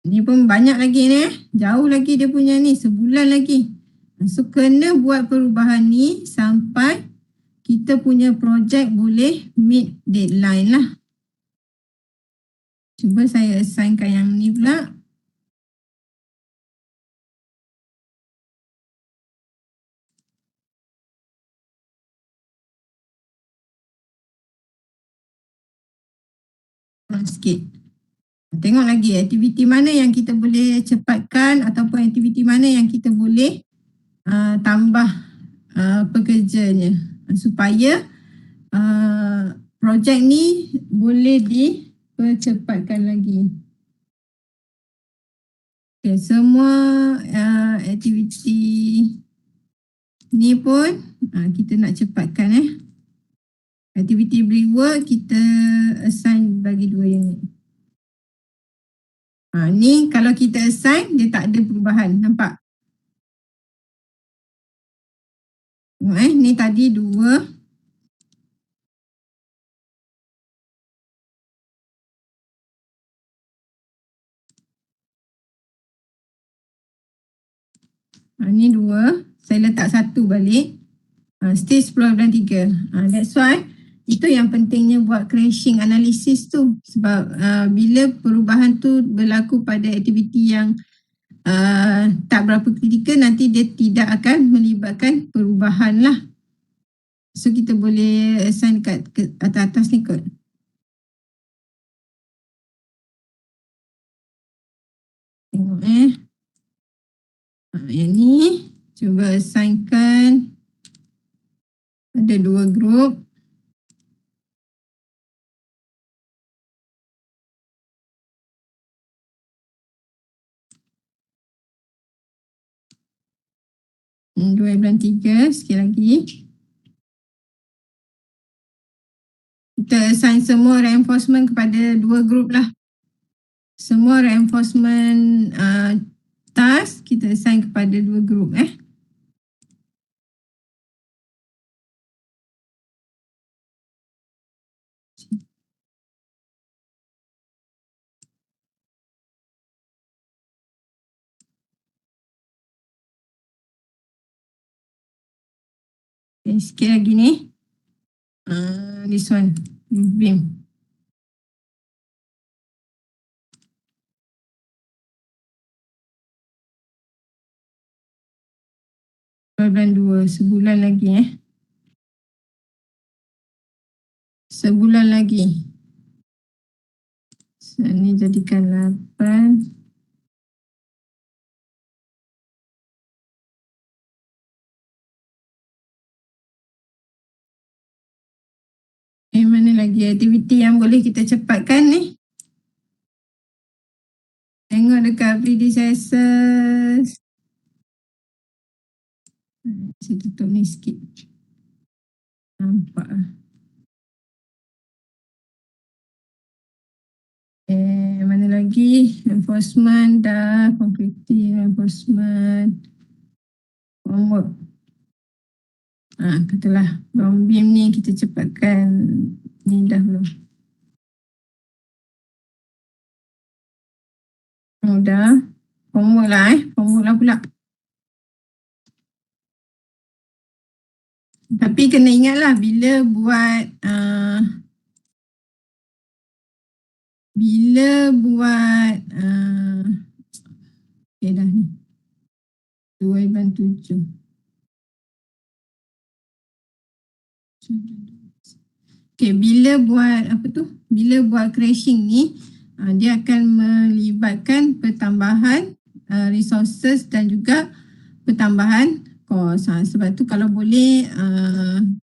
Ni pun banyak lagi ni, jauh lagi dia punya ni, sebulan lagi. So kena buat perubahan ni sampai kita punya projek boleh meet deadline lah. Cuba saya assignkan yang ni pula. Sikit. Tengok lagi aktiviti mana yang kita boleh cepatkan ataupun aktiviti mana yang kita boleh tambah pekerjanya supaya projek ni boleh dipercepatkan lagi. Okay, semua aktiviti ni pun kita nak cepatkan Aktiviti brickwork kita assign bagi 2 unit. Ni kalau kita assign dia tak ada perubahan, nampak? Ni tadi 2. Ni 2. Saya letak 1 balik. Still 10 dan 3. That's why itu yang pentingnya buat crashing analysis tu. Sebab bila perubahan tu berlaku pada aktiviti yang tak berapa kritikal, nanti dia tidak akan melibatkan perubahan lah. So kita boleh assign kat atas ni kot. Tengok yang ni cuba assignkan ada 2 group. Dua bulan 3 sikit lagi. Kita assign semua reinforcement kepada 2 group lah. Semua reinforcement task kita assign kepada 2 group Okay, sikit lagi ni. This one, Vim. Bulan 2, sebulan lagi Sebulan lagi. So, ni jadikan 8. Mana lagi aktiviti yang boleh kita cepatkan ni? Tengok dekat predecessors. Saya tutup ni sikit. Nampak lah. Mana lagi? Enforcement dah. Completing enforcement. Homework. Katalah BIM ni kita cepatkan ni dah belum. Dah. Homework lah Homework lah pula. Tapi kena ingatlah bila buat okay dah ni 2/7. Okay, bila buat crashing ni, dia akan melibatkan pertambahan resources dan juga pertambahan cost. Sebab tu kalau boleh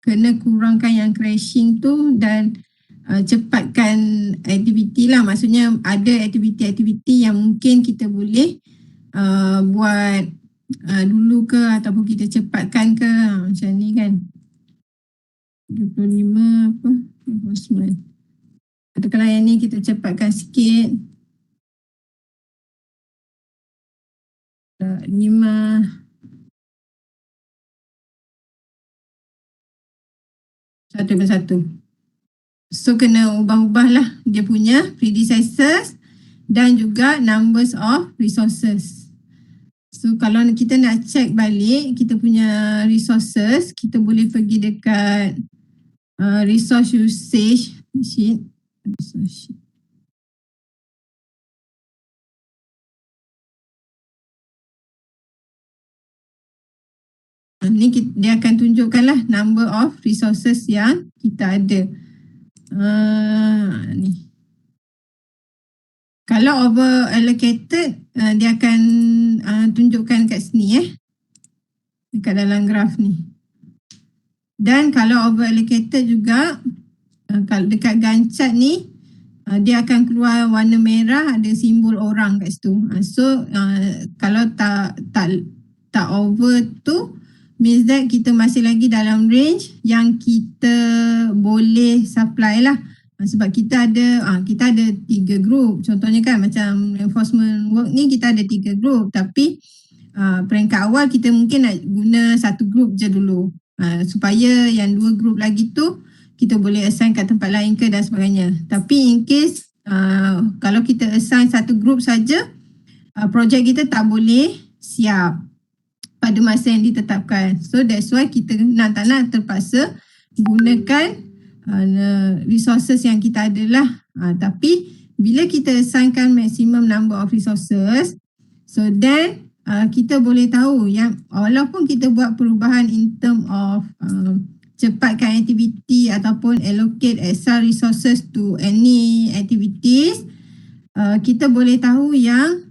kena kurangkan yang crashing tu dan cepatkan aktiviti lah. Maksudnya ada aktiviti-aktiviti yang mungkin kita boleh buat dulu ke ataupun kita cepatkan ke macam ni kan. 25 enforcement. Katakanlah yang ni kita cepatkan sikit. 5. Satu persatu. So kena ubah-ubah lah dia punya predecessors dan juga numbers of resources. So kalau kita nak check balik kita punya resources, kita boleh pergi dekat resource usage sheet. Ni dia akan tunjukkan lah number of resources yang kita ada. Ni. Kalau over allocated, dia akan tunjukkan kat sini dekat dalam graf ni. Dan kalau over allocated juga, kalau dekat gancat ni, dia akan keluar warna merah, ada simbol orang kat situ. So kalau tak over tu, means that kita masih lagi dalam range yang kita boleh supply lah. Sebab kita ada 3 group. Contohnya kan macam enforcement work ni kita ada 3 group. Tapi peringkat awal kita mungkin nak guna 1 group je dulu. Supaya yang 2 group lagi tu kita boleh assign kat tempat lain ke dan sebagainya. Tapi in case kalau kita assign 1 group saja, projek kita tak boleh siap pada masa yang ditetapkan. So that's why kita tak nak terpaksa gunakan resources yang kita ada lah. Tapi bila kita assignkan maximum number of resources, so then kita boleh tahu yang walaupun kita buat perubahan in term of cepatkan aktiviti ataupun allocate extra resources to any activities, kita boleh tahu yang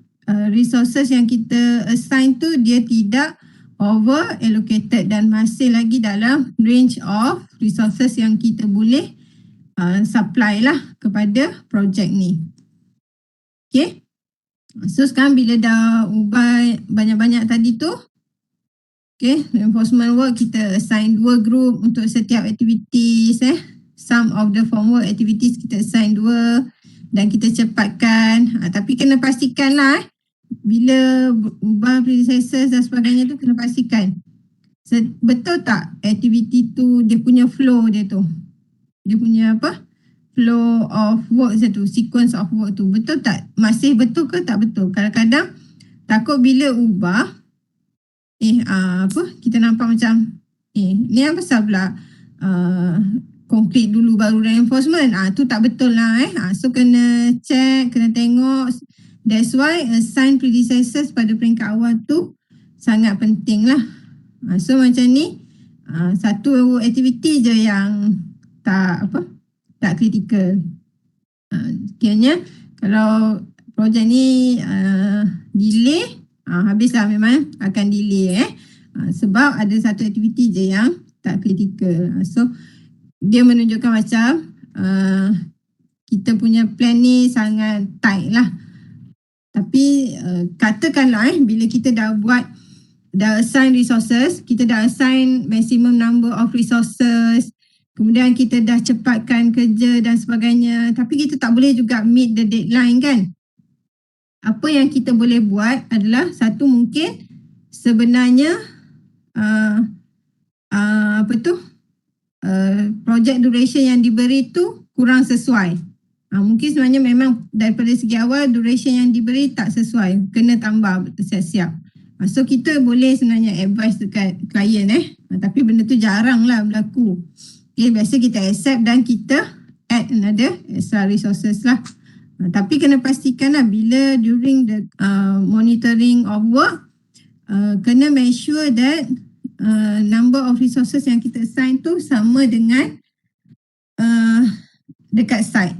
resources yang kita assign tu dia tidak over allocated dan masih lagi dalam range of resources yang kita boleh supply lah kepada projek ni. Okay. So sekarang bila dah ubah banyak-banyak tadi tu, okay, enforcement work kita assign 2 group untuk setiap activities. Some of the form work activities kita assign 2 dan kita cepatkan. Tapi kena pastikan lah bila ubah predecessors dan sebagainya tu kena pastikan betul tak aktiviti tu dia punya flow dia tu. Dia punya flow of work tu, sequence of work tu betul tak? Masih betul ke tak betul? Kadang-kadang takut bila ubah kita nampak macam Ni apa pasal pula complete dulu baru reinforcement. Tu tak betul lah So kena check, kena tengok. That's why assign predecessors pada peringkat awal tu sangat penting lah. So macam ni satu aktiviti je yang tak kritikal. Kiranya kalau projek ni delay, habislah memang akan delay sebab ada satu aktiviti je yang tak kritikal. So dia menunjukkan macam kita punya plan ni sangat tight lah. Tapi katakanlah bila kita dah assign resources, kita dah assign maximum number of resources, kemudian kita dah cepatkan kerja dan sebagainya, tapi kita tak boleh juga meet the deadline kan. Apa yang kita boleh buat adalah satu, mungkin sebenarnya project duration yang diberi tu kurang sesuai. Mungkin sebenarnya memang daripada segi awal duration yang diberi tak sesuai, kena tambah siap-siap. So kita boleh sebenarnya advise dekat klien tapi benda tu jarang lah berlaku. Biasa kita accept dan kita add another extra resources lah. Tapi kena pastikan lah bila during the monitoring of work, kena make sure that number of resources yang kita assign tu sama dengan dekat site.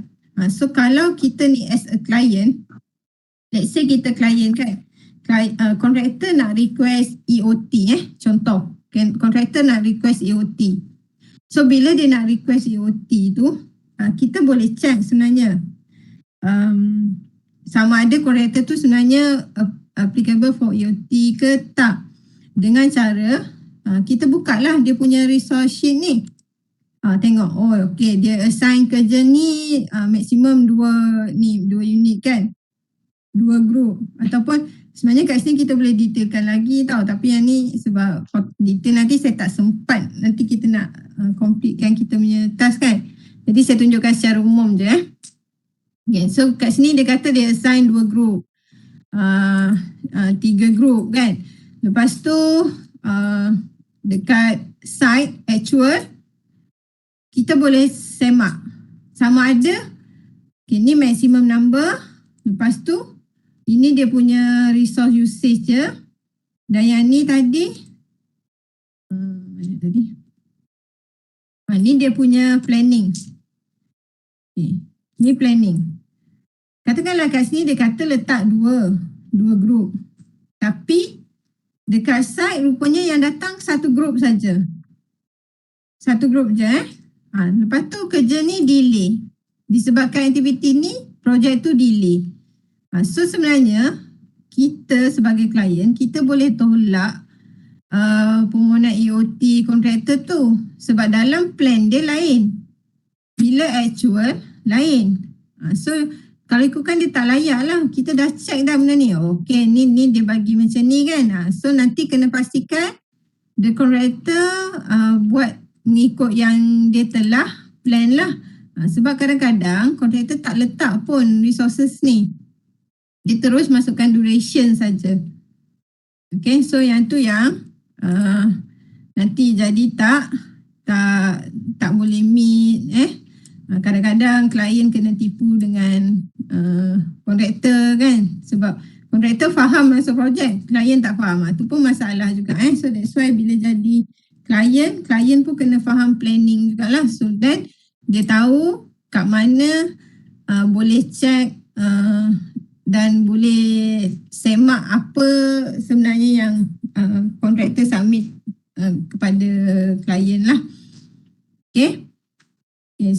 So kalau kita ni as a client, let's say kita client kan, contractor nak request EOT contoh, contractor nak request EOT. So bila dia nak request EOT tu, kita boleh check sebenarnya sama ada contractor tu sebenarnya applicable for EOT ke tak, dengan cara kita buka lah dia punya resource sheet ni. Tengok, okay, dia assign kerja ni maksimum 2 unit kan, 2 group. Ataupun sebenarnya kat sini kita boleh detailkan lagi tau, tapi yang ni sebab detail nanti saya tak sempat, nanti kita nak completekan kita punya task kan. Jadi saya tunjukkan secara umum je okay, so kat sini dia kata dia assign 2 group, 3 group kan. Lepas tu dekat site actual kita boleh semak sama ada ni maximum number, lepas tu ini dia punya resource usage je, dan yang ni tadi ni dia punya planning. Ni planning. Katakanlah kat sini dia kata letak 2 group, tapi dekat site rupanya yang datang 1 group saja. 1 group je lepas tu kerja ni delay. Disebabkan aktiviti ni, projek tu delay. So sebenarnya kita sebagai klien, kita boleh tolak permohonan EOT kontraktor tu sebab dalam plan dia lain, bila actual lain. So kalau ikutkan dia tak layak lah. Kita dah check dah benda ni. Okay, ni dia bagi macam ni kan. So nanti kena pastikan the contractor buat mengikut yang dia telah plan lah. Sebab kadang-kadang kontraktor tak letak pun resources ni. Dia terus masukkan duration saja. Okay, so yang tu yang nanti jadi tak boleh meet kadang-kadang klien kena tipu dengan kontraktor kan, sebab kontraktor faham masa projek, klien tak faham. Itu pun masalah juga So that's why bila jadi klien pun kena faham planning jugalah, so that dia tahu kat mana boleh check dan boleh semak apa sebenarnya yang kontraktor submit kepada klien lah. Okay,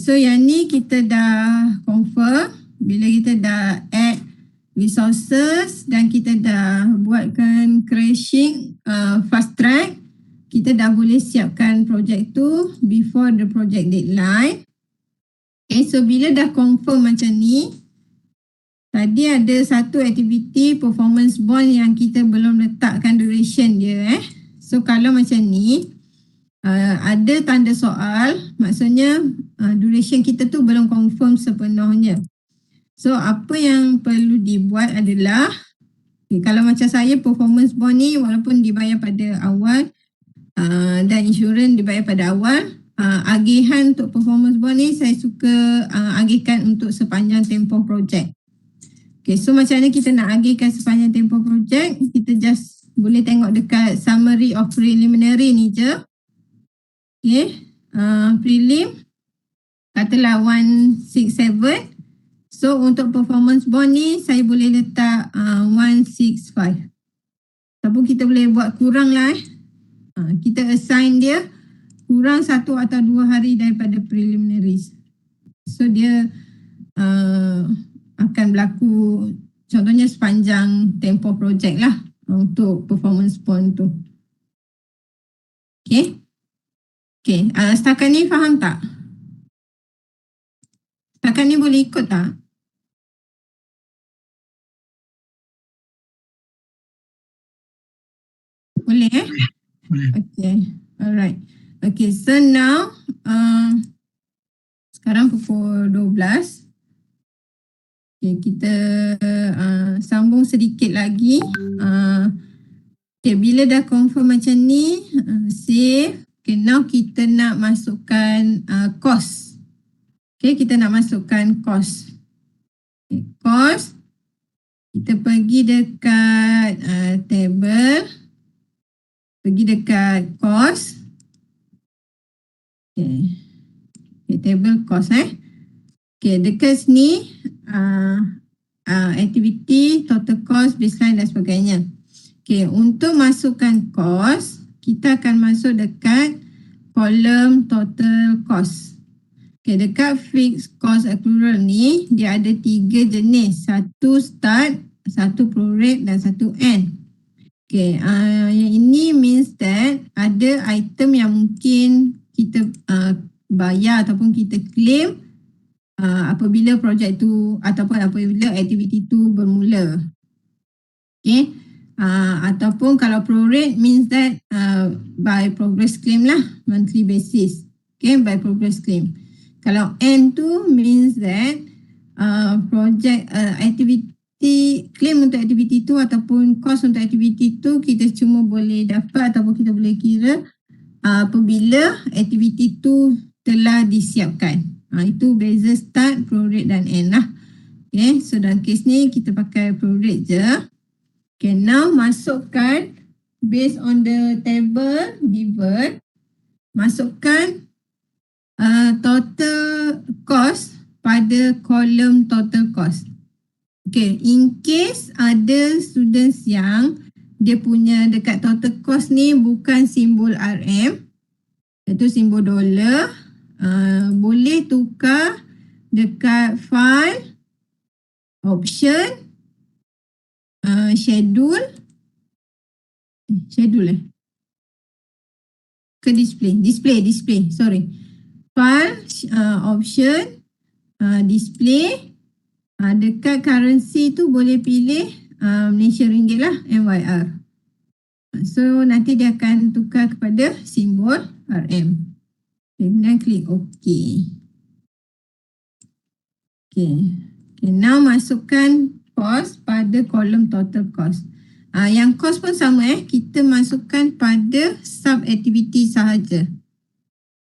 so yang ni kita dah confirm bila kita dah add resources dan kita dah buatkan crashing fast track, kita dah boleh siapkan projek tu before the project deadline. Okay, so bila dah confirm macam ni, tadi ada satu aktiviti performance bond yang kita belum letakkan duration dia So kalau macam ni ada tanda soal, maksudnya duration kita tu belum confirm sepenuhnya. So apa yang perlu dibuat adalah kalau macam saya performance bond ni walaupun dibayar pada awal, Dan insurans dibayar pada awal. Agihan untuk performance bond ni saya suka agihkan untuk sepanjang tempoh projek. Okay, so macam mana kita nak agihkan sepanjang tempoh projek? Kita just boleh tengok dekat summary of preliminary ni je. Okay, prelim katalah 167. So untuk performance bond ni saya boleh letak 165. Ataupun kita boleh buat kurang lah. Kita assign dia kurang 1 atau 2 hari daripada preliminaries. So dia akan berlaku contohnya sepanjang tempoh projek lah untuk performance bond tu. Okay. Okay. Setakat ni faham tak? Setakat ni boleh ikut tak? Boleh Boleh. Okay. Alright. Okay. So now sekarang pukul 12. Okay, kita sambung sedikit lagi. Okay, bila dah confirm macam ni, save. Okay, now kita nak masukkan cost. Okay, kita nak masukkan cost. Okay, cost. Kita pergi dekat table. Pergi dekat cost. Okay. Okay, table cost Okay, dekat sini activity, total cost, baseline dan sebagainya. Okay, untuk masukkan cost, kita akan masuk dekat kolom total cost. Okay, dekat fixed cost accrual ni, dia ada 3 jenis. Satu start, satu prorate dan satu end. Okay, yang ini means that ada item yang mungkin kita bayar ataupun kita claim apabila projek tu ataupun apabila aktiviti tu bermula. Okay. Ataupun kalau prorate means that by progress claim lah, monthly basis. Okay, by progress claim. Kalau end tu means that projek aktiviti, claim untuk aktiviti tu ataupun cost untuk aktiviti tu kita cuma boleh dapat ataupun kita boleh kira apabila aktiviti tu telah disiapkan. Itu beza start, prorate dan end lah. Okay, so dalam kes ni kita pakai prorate je. Okay, now masukkan based on the table given, masukkan total cost pada kolom total cost. Okay, in case ada students yang dia punya dekat total cost ni bukan simbol RM, iaitu simbol dollar, boleh tukar dekat file, option, schedule ke display, sorry. File, option, display, dekat currency tu boleh pilih Malaysia Ringgit lah, MYR. So nanti dia akan tukar kepada simbol RM. Kemudian klik OK. Okay, now masukkan cost pada kolom total cost. Yang cost pun sama kita masukkan pada sub activity sahaja.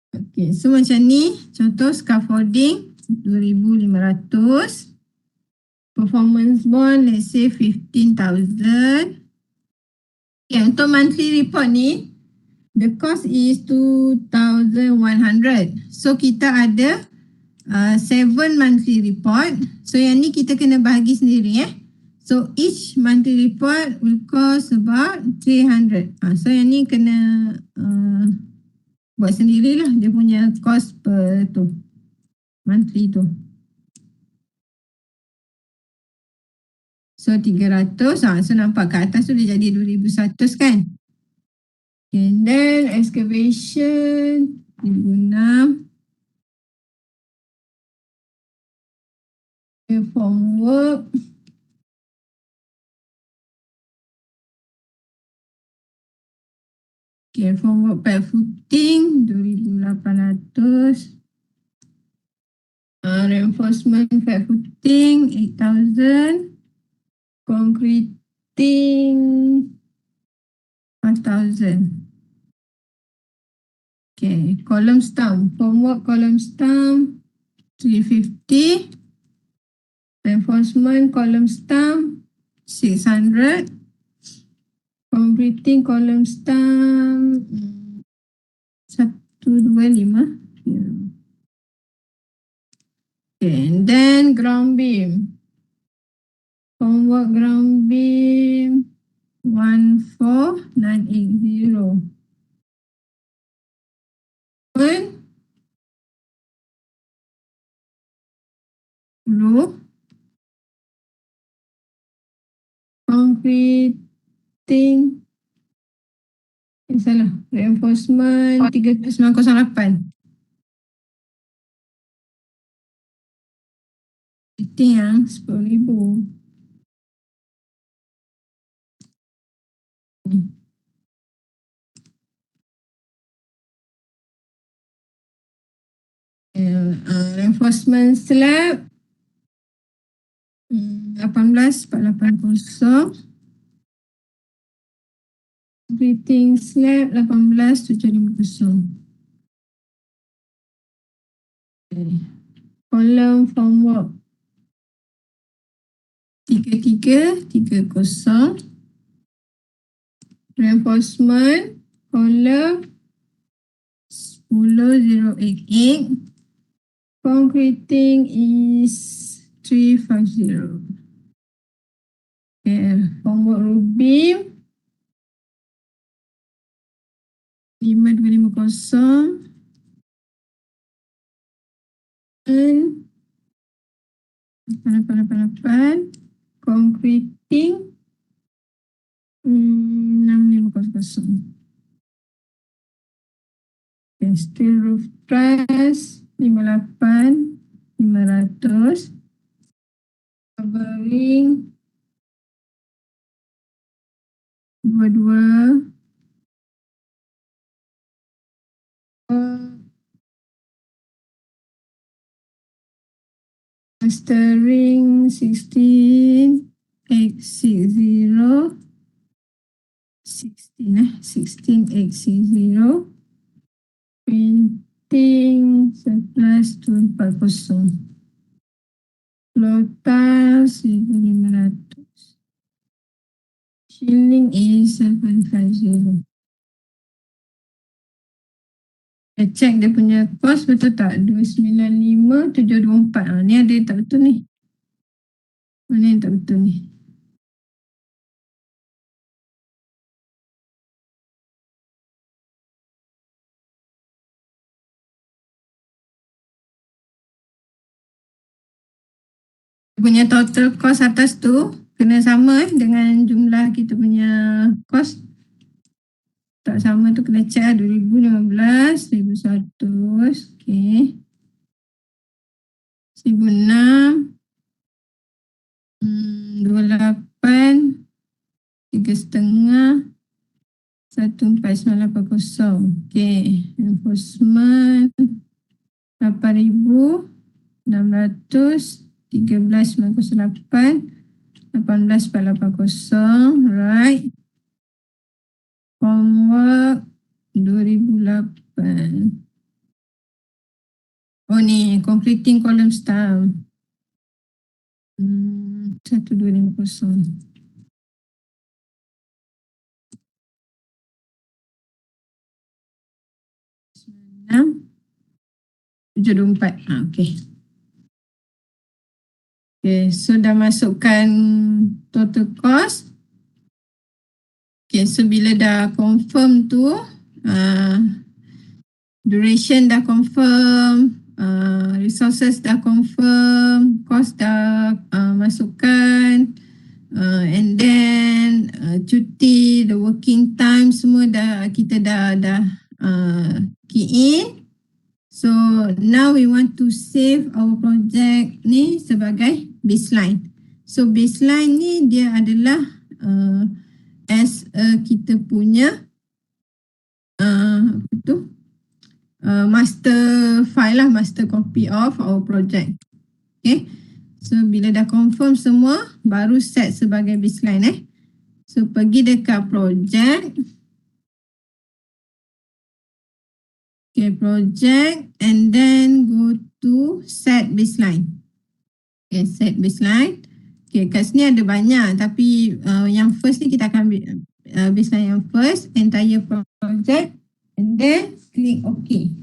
Okay, so macam ni contoh scaffolding 2,500. Performance bond let's say 15,000. Okay, untuk monthly report ni the cost is 2,100. So kita ada 7 monthly report. So yang ni kita kena bahagi sendiri So each monthly report will cost about 300. So yang ni kena buat sendirilah dia punya cost per tu monthly tu. So 300. So nampak kat atas tu dia jadi 2,100 kan. And then excavation 1,600. Formwork formwork pad footing 2,800. Reinforcement pad footing 8,000. Concreting 1,000. Okay, column stump. Homework column stump 350. Reinforcement column stump 600. Completing column stump 125. Yeah. Okay, and then ground beam. Homework ground beam 14980. Low completing salah, reinforcement 3908. Itu yang 10,000. Reinforcement slab 18,480. Completing slab 18,750. Column formwork 3330. Reinforcement column 10088. Concreting is 350. Okay, formwork roof beam 5250. And 888. Concreting 6500. Okay, steel roof truss 58,500. Covering 22. Mastering 16860. 16860. Printing 11,240. Floater 1,500. Shilling is 750. Check dia punya cost betul tak? 295,724. Ni ada yang tak betul ni. Mana yang tak betul ni? Punya total cost atas tu kena sama dengan jumlah kita punya cost. Tak sama tu kena check 2015, 1,100, okay. 1,006, 28, 3,5, 1,4980. Okay, enforcement 8,600, 13,908, 18,480, right. Homework 2008. Oh ni, completing column stump 1250. Enam 724. Okay. Okay, so dah masukkan total cost. Okay, so bila dah confirm tu, duration dah confirm, resources dah confirm, cost dah masukkan, and then cuti, the working time semua dah kita dah key in. So now we want to save our project ni sebagai baseline. So baseline ni dia adalah as kita punya master file lah, master copy of our project. Okay, so bila dah confirm semua baru set sebagai baseline. So pergi dekat project. Okay, project and then go to set baseline. Okay, set baseline. Okay, kat sini ada banyak tapi yang first ni kita akan ambil baseline yang first, entire project and then click OK.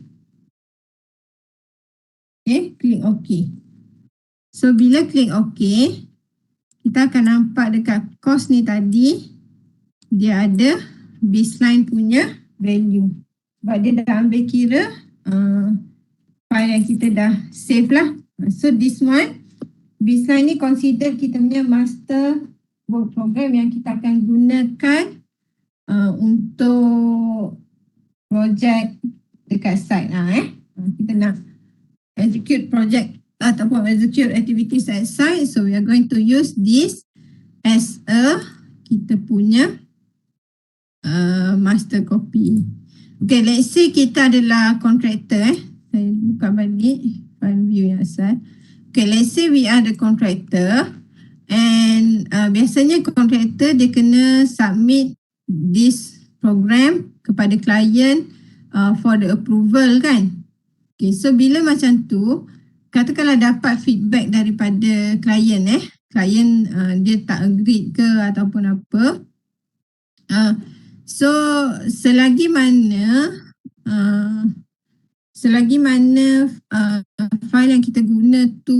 Okay, click OK. So bila klik OK, kita akan nampak dekat course ni tadi dia ada baseline punya value. Sebab dia dah ambil kira file yang kita dah save lah. So this one, baseline ni consider kita punya master work program yang kita akan gunakan untuk project dekat site lah Kita nak execute project ataupun execute activities at site. So we are going to use this as a kita punya master copy. Okay, let's say kita adalah contractor Saya buka balik file view yang asal. Okay, let's say we are the contractor and biasanya contractor dia kena submit this program kepada client for the approval kan. Okay, so bila macam tu, katakanlah dapat feedback daripada klien klien dia tak agree ke ataupun apa. So selagi mana file yang kita guna tu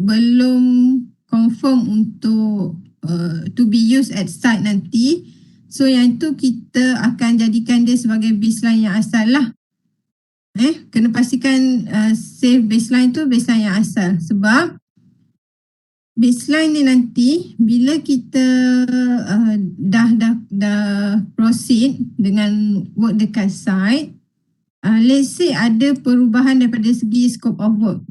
belum confirm untuk to be used at site nanti, so yang tu kita akan jadikan dia sebagai baseline yang asal lah. Kena pastikan save baseline tu baseline yang asal, sebab baseline ni nanti bila kita dah proceed dengan work dekat site, let's say ada perubahan daripada segi scope of work.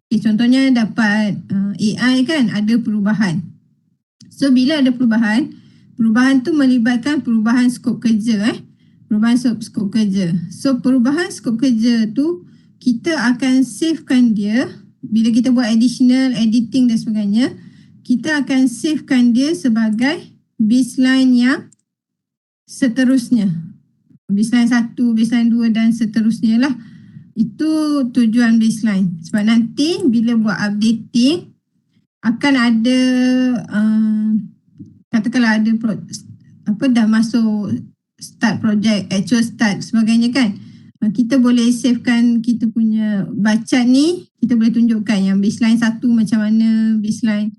Okay, contohnya dapat AI kan, ada perubahan. So bila ada perubahan tu melibatkan perubahan skop kerja perubahan skop kerja. So perubahan skop kerja tu kita akan savekan dia. Bila kita buat additional editing dan sebagainya, kita akan savekan dia sebagai baseline yang seterusnya. Baseline 1, baseline 2 dan seterusnya lah. Itu tujuan baseline. Sebab nanti bila buat updating akan ada katakanlah ada dah masuk start project, actual start sebagainya kan. Kita boleh savekan kita punya bacat ni, kita boleh tunjukkan yang baseline 1 macam mana, baseline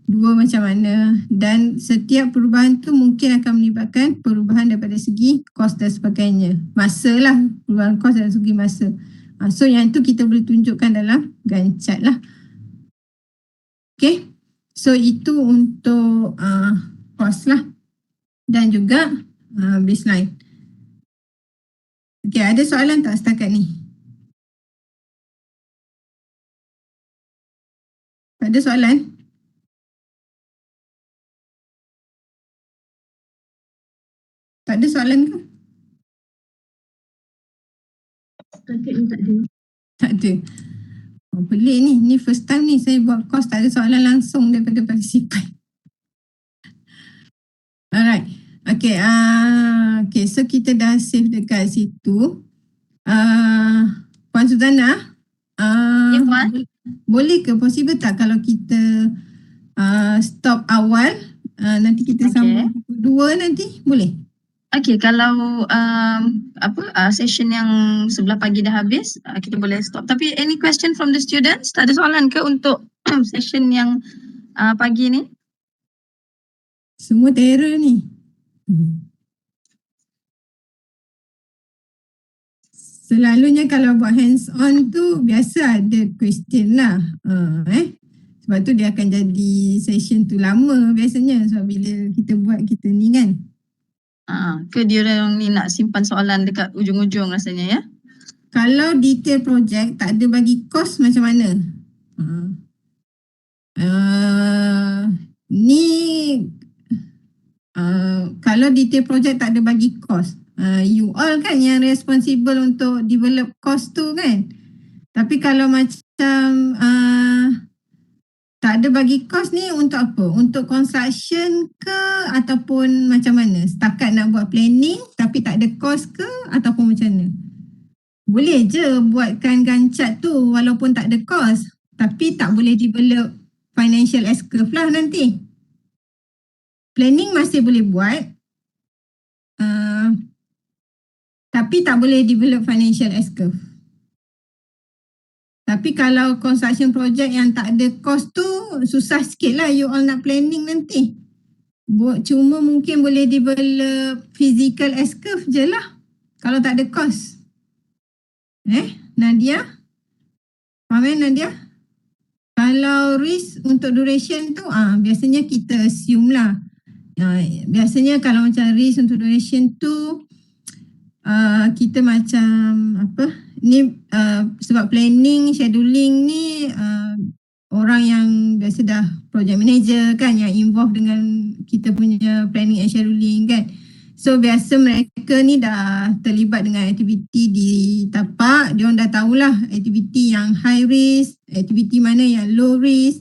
2 macam mana, dan setiap perubahan tu mungkin akan melibatkan perubahan daripada segi kos dan sebagainya. Masa lah, perubahan kos dari segi masa. So yang tu kita boleh tunjukkan dalam Gantt chart lah. Okay, so itu untuk kos lah dan juga baseline. Okay, ada soalan tak setakat ni? Tak ada soalan? Tak ada soalan ke? Setakat ni tak ada. Tak ada. Oh, pelik ni. Ni first time ni saya buat course tak ada soalan langsung daripada partisipan. Alright. Okay. Okay, so kita dah save dekat situ. Puan Suzana, Ya, Puan. boleh ke possible tak kalau kita stop awal, nanti kita sambung kedua nanti, boleh? Okay, kalau session yang sebelah pagi dah habis, kita boleh stop. Tapi any question from the students? Tak ada soalan ke untuk session yang pagi ni? Semua terror ni. Selalunya kalau buat hands on tu biasa ada question lah. Sebab tu dia akan jadi session tu lama biasanya. Sebab bila kita buat kita ni kan. Ke dia orang ni nak simpan soalan dekat ujung-ujung rasanya ya? Kalau detail project tak ada bagi course macam mana? Kalau detail project tak ada bagi course, you all kan yang responsible untuk develop course tu kan. Tapi kalau macam tak ada bagi course ni untuk apa? Untuk construction ke ataupun macam mana? Setakat nak buat planning tapi tak ada course ke ataupun macam mana? Boleh je buatkan Gantt chart tu walaupun tak ada cost. Tapi tak boleh develop financial S-curve lah nanti. Planning masih boleh buat. Tapi tak boleh develop financial S-curve. Tapi kalau construction project yang tak ada cost tu, susah sikit lah you all nak planning nanti. Cuma mungkin boleh develop physical S-curve je lah. Kalau tak ada cost. Nadia? Faham Nadia? Kalau risk untuk duration tu, biasanya kita assume lah. Biasanya kalau macam risk untuk duration tu, kita macam sebab planning, scheduling ni orang yang biasa dah project manager kan yang involved dengan kita punya planning and scheduling kan. So biasa mereka ni dah terlibat dengan aktiviti di tapak, dia orang dah tahulah aktiviti yang high risk, aktiviti mana yang low risk.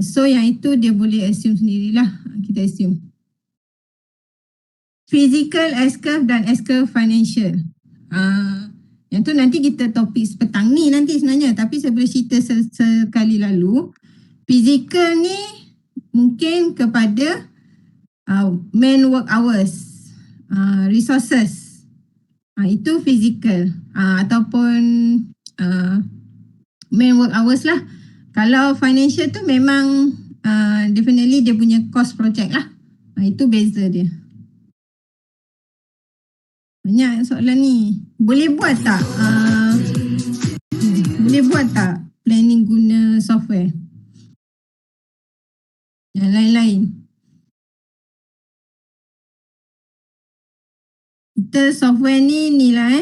So yang itu dia boleh assume sendirilah, kita assume. Physical S-curve dan S-curve financial. Yang tu nanti kita topik petang ni nanti sebenarnya, tapi saya boleh cerita sekali lalu. Physical ni mungkin kepada man work hours, resources. Itu physical ataupun man work hours lah. Kalau financial tu memang definitely dia punya cost project lah. Itu beza dia. Banyak soalan ni. Boleh buat tak? Boleh buat tak planning guna software? Yang lain-lain. Kita software ni lah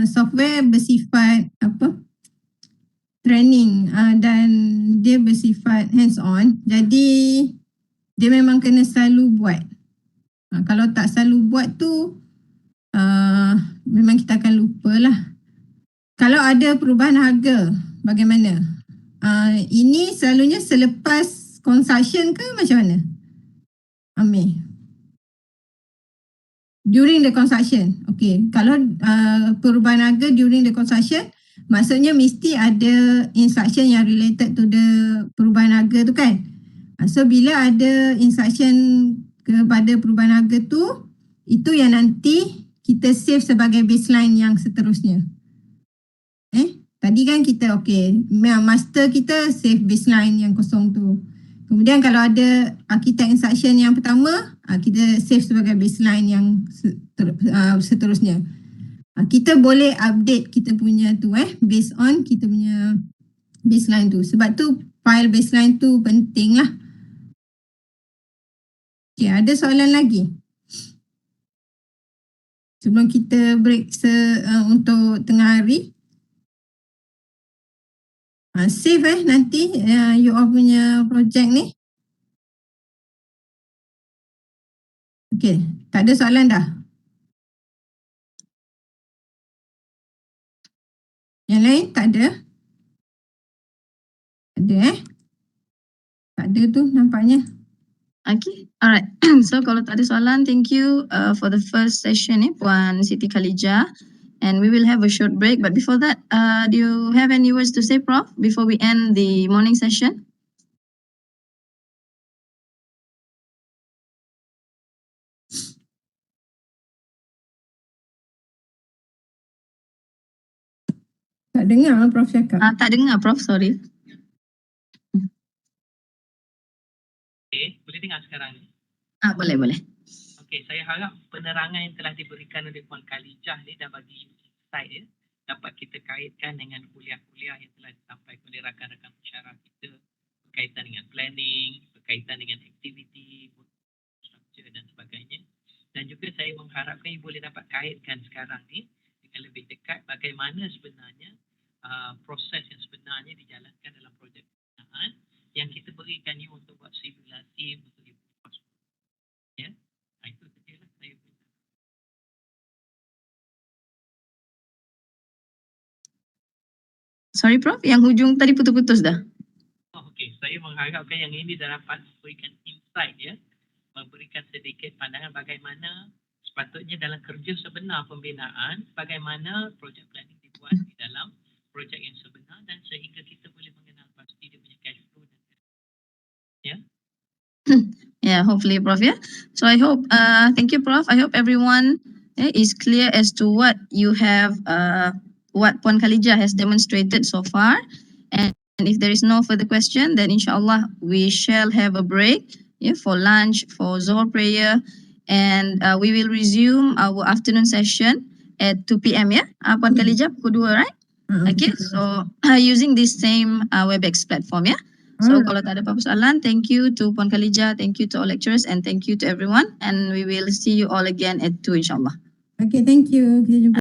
software bersifat training dan dia bersifat hands on. Jadi dia memang kena selalu buat. Kalau tak selalu buat tu memang kita akan lupa lah. Kalau ada perubahan harga, bagaimana? Ini selalunya selepas construction ke macam mana? Amir. During the construction. Okay. Kalau perubahan harga during the construction, maksudnya mesti ada instruction yang related to the perubahan harga tu kan? So bila ada instruction kepada perubahan harga tu, itu yang nanti kita save sebagai baseline yang seterusnya. Tadi kan kita master kita save baseline yang kosong tu. Kemudian kalau ada architect instruction yang pertama, kita save sebagai baseline yang seterusnya. Kita boleh update kita punya tu based on kita punya baseline tu. Sebab tu file baseline tu penting lah. Okay, ada soalan lagi? Sebelum kita break untuk tengah hari. Save nanti you all punya project ni. Okay, tak ada soalan dah? Yang lain tak ada? Ada Tak ada tu nampaknya. Okay, alright. So kalau tak ada soalan, thank you for the first session Puan Siti Khalijah. And we will have a short break. But before that, do you have any words to say, Prof, before we end the morning session? Tak dengar Prof cakap. Tak dengar, Prof, sorry. Okay, boleh dengar sekarang ni? Boleh. Okey, saya harap penerangan yang telah diberikan oleh Puan Khalijah ni dah bagi insight dapat kita kaitkan dengan kuliah-kuliah yang telah disampaikan oleh rakan-rakan pensyarah kita berkaitan dengan planning, berkaitan dengan aktiviti, structure dan sebagainya. Dan juga saya mengharapkan ibu boleh dapat kaitkan sekarang ni dengan lebih dekat bagaimana sebenarnya proses yang sebenarnya dijalankan dalam projek pembinaan yang kita berikan you untuk buat simulasi untuk ibu. Ya, itu sajalah saya minta. Sorry, Prof, yang hujung tadi putus-putus dah. Okey, saya mengharapkan yang ini dah dapat memberikan insight memberikan sedikit pandangan bagaimana sepatutnya dalam kerja sebenar pembinaan, bagaimana project planning dibuat di dalam projek yang sebenar dan sehingga kita boleh mengenal pasti dia punya cash flow dan Yeah, hopefully, Prof. Yeah. So I hope, thank you, Prof. I hope everyone is clear as to what you have, what Puan Khalijah has demonstrated so far. And if there is no further question, then inshallah we shall have a break for lunch, for Zohar prayer, and we will resume our afternoon session at 2 p.m. Yeah, Puan Khalijah, pukul 2, right? Okay, so using this same WebEx platform, yeah. So kalau tak ada apa-apa soalan, thank you to Puan Khalijah, thank you to all lecturers, and thank you to everyone. And we will see you all again at 2 insyaAllah. Okay, thank you. Kita jumpa.